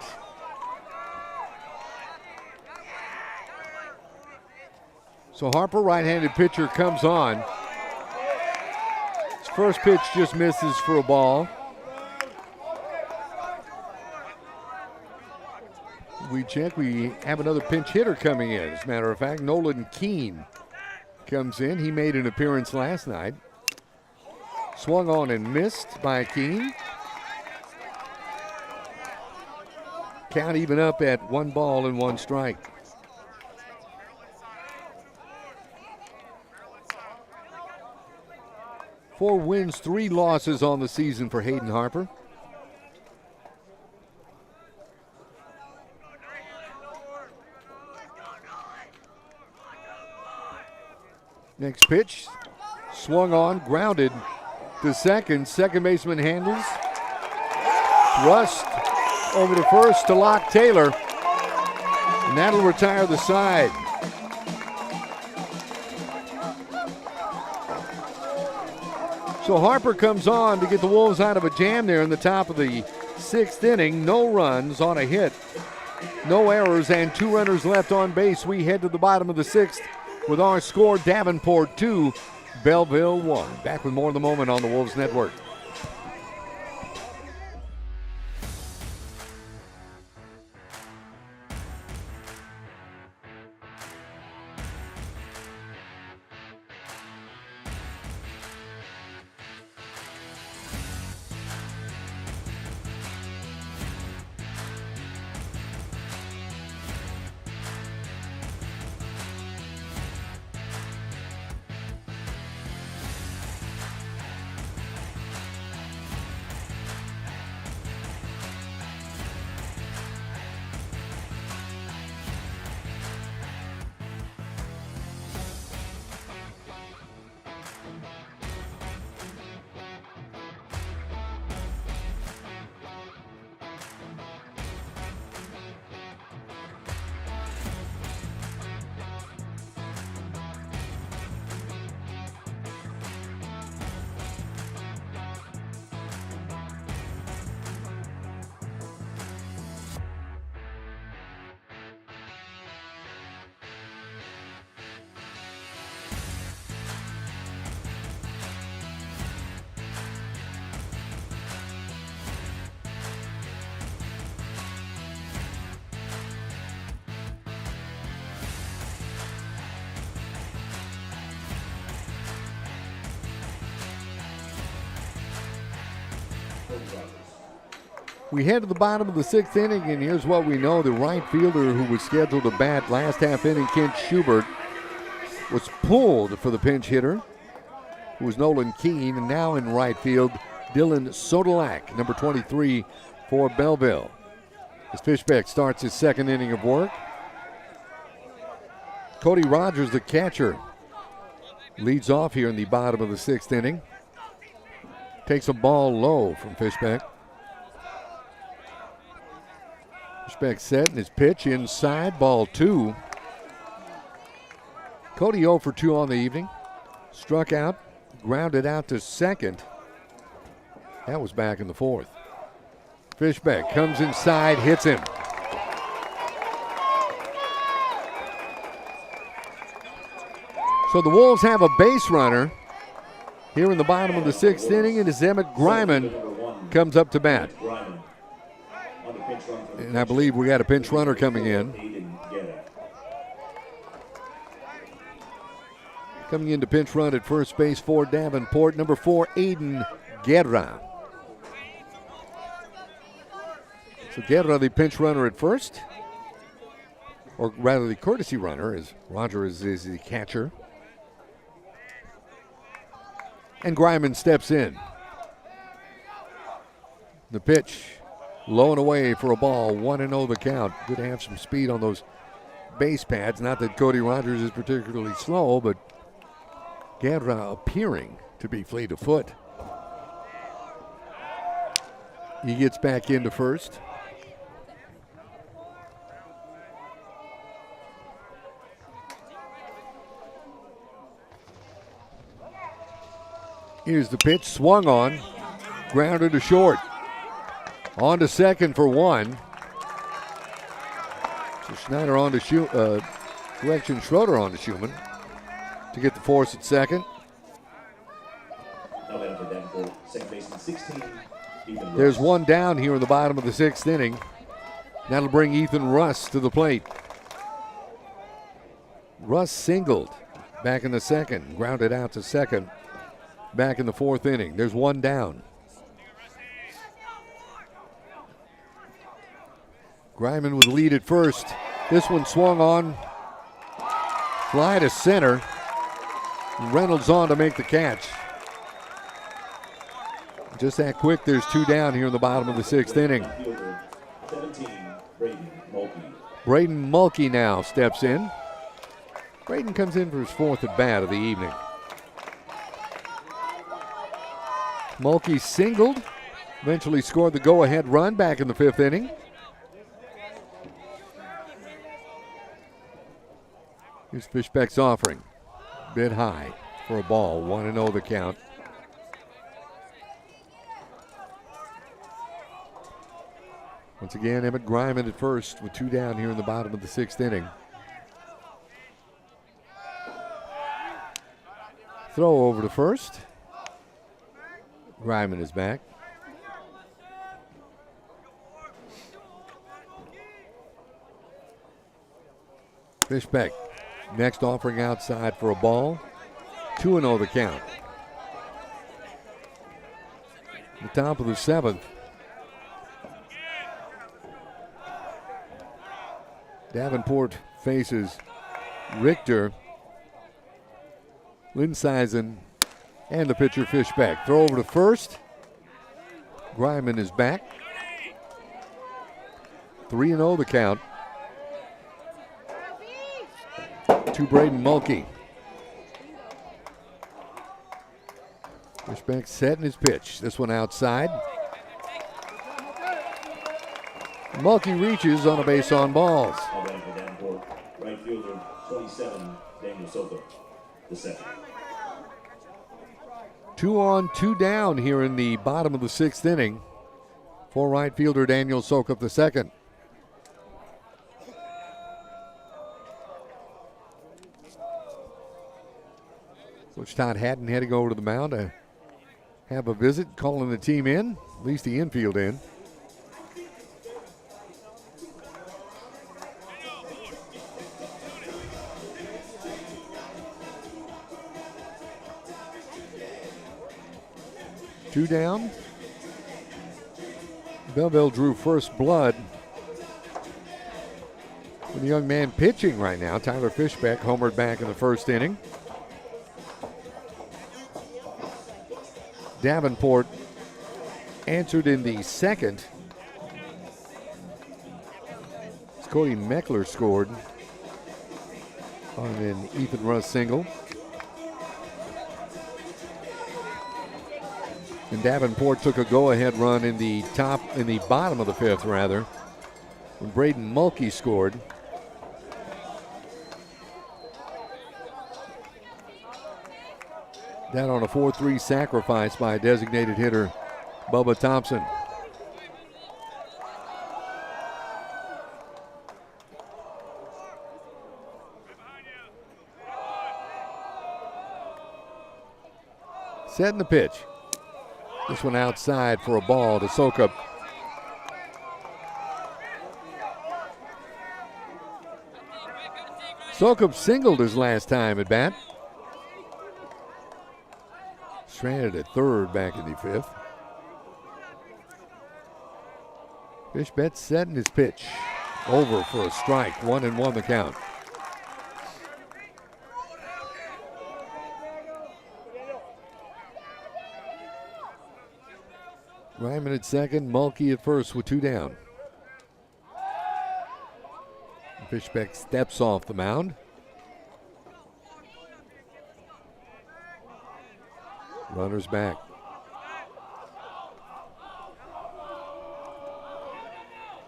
So Harper, right-handed pitcher, comes on. His first pitch just misses for a ball. We check, we have another pinch hitter coming in. As a matter of fact, Nolan Keene comes in. He made an appearance last night. Swung on and missed by Keene. Count even up at 1 ball and 1 strike. Four wins, 3 losses on the season for Hayden Harper. Next pitch, swung on, grounded to second. Second baseman handles. Thrust over to first to Locke Taylor. And that'll retire the side. So Harper comes on to get the Wolves out of a jam there in the top of the 6th inning. No runs on a hit, no errors, and 2 runners left on base. We head to the bottom of the 6th with our score: Davenport 2, Bellville 1. Back with more in the moment on the Wolves Network. We head to the bottom of the 6th inning, and here's what we know. The right fielder who was scheduled to bat last half inning, Kent Schubert, was pulled for the pinch hitter, who was Nolan Keene, and now in right field, Dylan Sodolak, number 23 for Bellville. As Fishbeck starts his 2nd inning of work. Cody Rogers, the catcher, leads off here in the bottom of the 6th inning. Takes a ball low from Fishbeck. Fishbeck set, and his pitch inside, ball 2. Cody 0 for 2 on the evening. Struck out, grounded out to second. That was back in the 4th. Fishbeck comes inside, hits him. So the Wolves have a base runner here in the bottom of the 6th inning, and as Emmett Griman comes up to bat. And I believe we got a pinch runner coming in. Coming in to pinch run at first base for Davenport, number 4, Aiden Guerra. So Guerra, the pinch runner at first, or rather the courtesy runner, as Roger is the catcher. And Griman steps in. The pitch, low and away for a ball, 1-0 the count. Good to have some speed on those base pads. Not that Cody Rogers is particularly slow, but Guerra appearing to be fleet of foot. He gets back into first. Here's the pitch, swung on, grounded to short. On to second for one. So Schneider on to Schroeder on to Schumann to get the force at second. Now batting for Davenport, second baseman 16, Ethan There's Russ. one down here in the bottom of the sixth inning. That'll bring Ethan Russ to the plate. Russ singled back in the second, grounded out to second back in the fourth inning. There's one down. Griman with the lead at first. This one swung on. Fly to center. Reynolds on to make the catch. Just that quick, there's two down here in the bottom of the sixth inning. 17, Braden Mulkey. Braden Mulkey now steps in. Braden comes in for his fourth at bat of the evening. Mulkey singled, eventually scored the go-ahead run back in the fifth inning. Here's Fishbeck's offering. Bit high for a ball, 1-0 the count. Once again, Emmett Griman at first with two down here in the bottom of the sixth inning. Throw over to first. Griman is back. Fishbeck next offering outside for a ball. 2-0 the count. The top of the seventh. Davenport faces Richter, Linseisen, and the pitcher Fishbeck. Throw over to first. Griman is back. 3-0 the count. To Braden Mulkey. Fishbeck setting his pitch. This one outside. Mulkey reaches on a base on balls. Now batting for Davenport, right fielder 27, Daniel Soka, the second. 2 on, 2 down here in the bottom of the sixth inning for right fielder Daniel Sokup the second. Coach Todd Hatton had to go over to the mound to have a visit, calling the team in, at least the infield in. Two down. Bellville drew first blood with the young man pitching right now. Tyler Fishbeck homered back in the first inning. Davenport answered in the second. Cody Meckler scored on an Ethan Russ single. And Davenport took a go-ahead run in the bottom of the fifth, rather, when Braden Mulkey scored. That on a 4-3 sacrifice by a designated hitter, Bubba Thompson. Setting the pitch. This one outside for a ball to Sokup. Sokup singled his last time at bat. Stranded at third back in the fifth. Fishbeck setting his pitch. Over for a strike. 1-1 the count. Ryman at second, Mulkey at first with two down. Fishbeck steps off the mound. Runners back.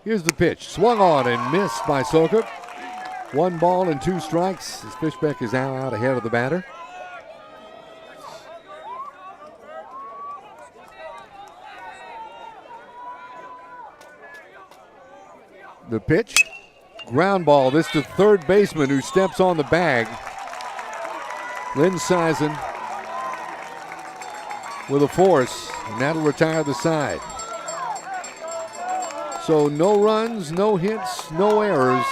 Here's the pitch. Swung on and missed by Sokup. 1 ball and 2 strikes as Fishbeck is now out ahead of the batter. The pitch, ground ball. This to third baseman who steps on the bag. Lynn Sison with a force, and that'll retire the side. So no runs, no hits, no errors.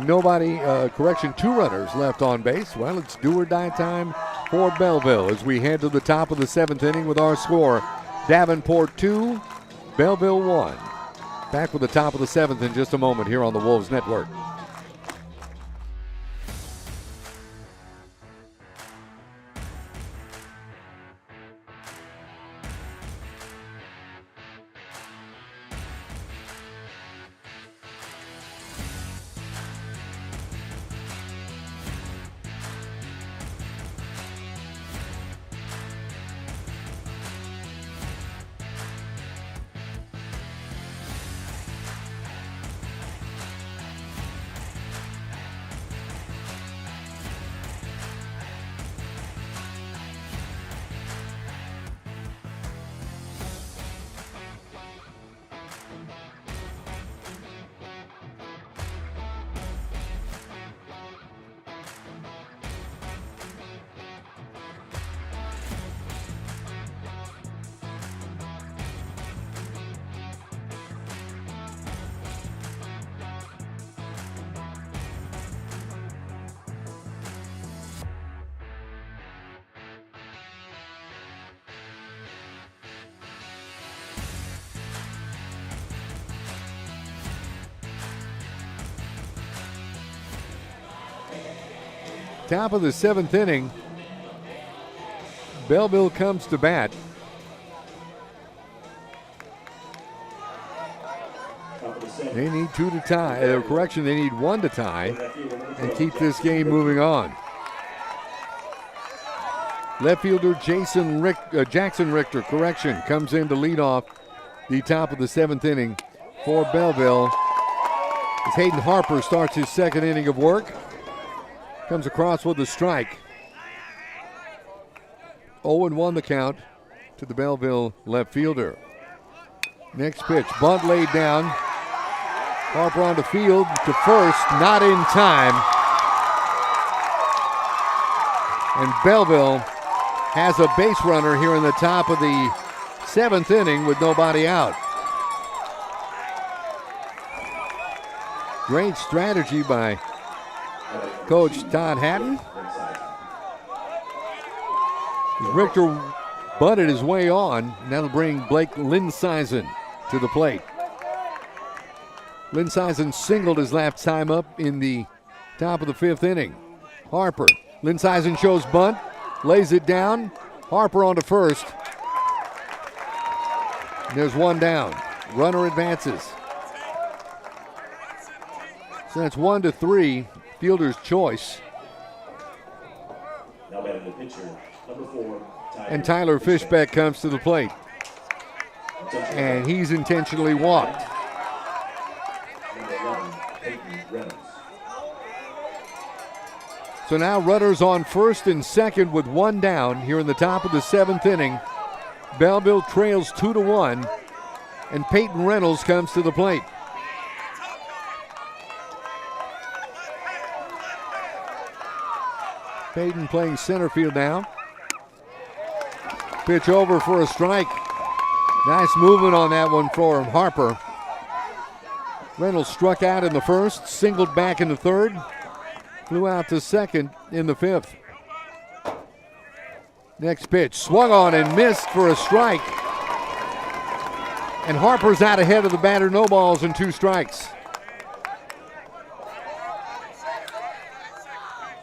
Nobody, correction, 2 runners left on base. Well, it's do or die time for Bellville as we head to the top of the 7th inning with our score. Davenport 2, Bellville 1. Back with the top of the 7th in just a moment here on the Wolves Network. Top of the 7th inning. Bellville comes to bat. They need 2 to tie. Correction, they need 1 to tie and keep this game moving on. Left fielder Jackson Richter, correction, comes in to lead off the top of the 7th inning for Bellville. As Hayden Harper starts his 2nd inning of work. Comes across with a strike. 0-1 the count to the Bellville left fielder. Next pitch, bunt laid down. Harper on the field to first, not in time. And Bellville has a base runner here in the top of the 7th inning with nobody out. Great strategy by Coach Todd Hatton. Richter bunted his way on, and that'll bring Lynn Sison to the plate. Lynn Sison singled his last time up in the top of the 5th inning. Harper, Lynn Sison shows bunt, lays it down. Harper on to first. There's 1 down. Runner advances. So that's 1-3. Fielder's choice. Now batting the pitcher, number 4, And Tyler Fishbeck comes to the plate. And he's intentionally walked. Number 11, Peyton Reynolds. So now runners on first and second with 1 down here in the top of the 7th inning. Bellville trails 2-1, and Peyton Reynolds comes to the plate. Peyton playing center field now. Pitch over for a strike. Nice movement on that one for Harper. Reynolds struck out in the first, singled back in the third, flew out to second in the 5th. Next pitch, swung on and missed for a strike. And Harper's out ahead of the batter, no balls and 2 strikes.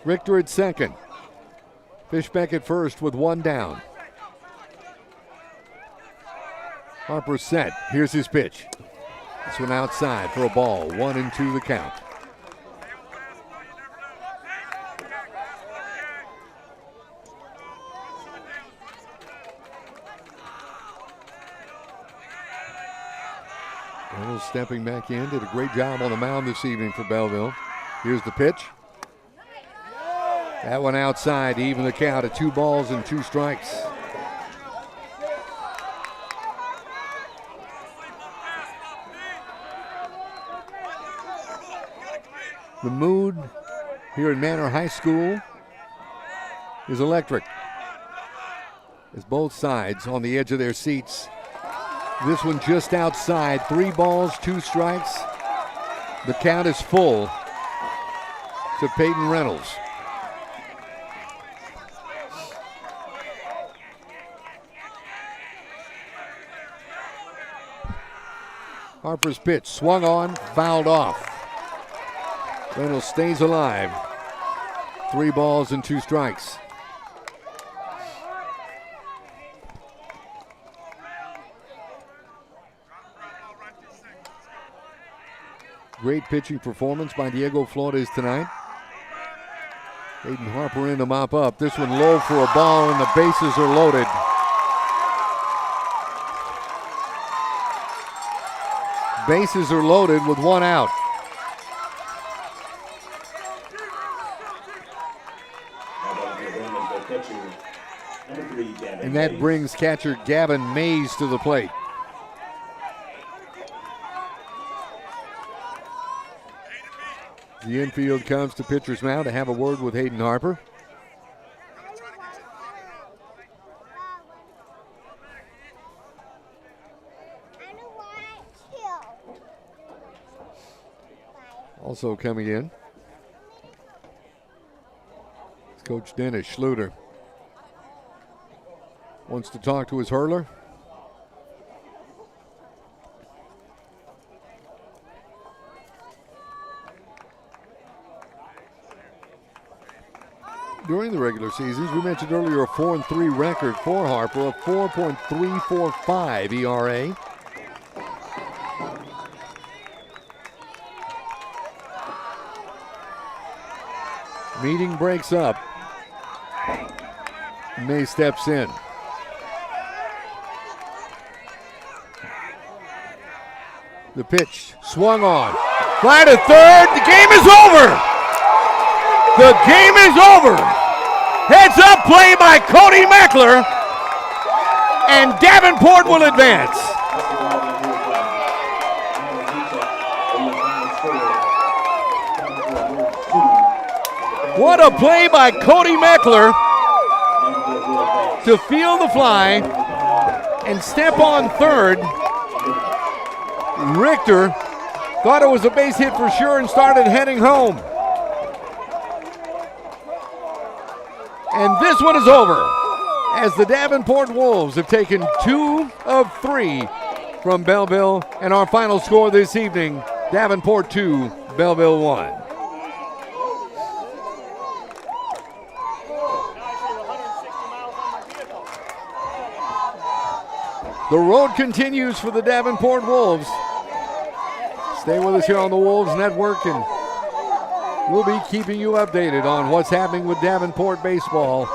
Richter at second. Fishbeck at first with 1 down. Harper set. Here's his pitch. This one outside for a ball. 1-2 the count. Reynolds stepping back in. Did a great job on the mound this evening for Bellville. Here's the pitch. That one outside to even the count at 2 balls and 2 strikes. The mood here at Manor High School is electric, as both sides on the edge of their seats. This one just outside. 3 balls, 2 strikes. The count is full to Peyton Reynolds. Harper's pitch swung on, fouled off. Reynolds stays alive. 3 balls and 2 strikes. Great pitching performance by Diego Flores tonight. Hayden Harper in to mop up. This one low for a ball, and the bases are loaded. Bases are loaded with 1 out. And that brings catcher Gavin Mays to the plate. The infield comes to pitcher's mound to have a word with Hayden Harper. Also coming in is Coach Dennis Schluter. Wants to talk to his hurler. During the regular seasons, we mentioned earlier a 4-3 record for Harper, a 4.345 ERA. Meeting breaks up. May steps in. The pitch swung on. Fly to third. The game is over. The game is over. Heads up play by Cody Meckler. And Davenport will advance. What a play by Cody Meckler to field the fly and step on third. Richter thought it was a base hit for sure and started heading home. And this one is over as the Davenport Wolves have taken 2 of 3 from Bellville. And our final score this evening, Davenport 2, Bellville 1. The road continues for the Davenport Wolves. Stay with us here on the Wolves Network, and we'll be keeping you updated on what's happening with Davenport baseball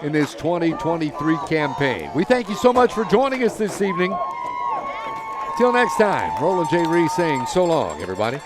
in this 2023 campaign. We thank you so much for joining us this evening. Till next time, Roland J. Reese saying so long, everybody.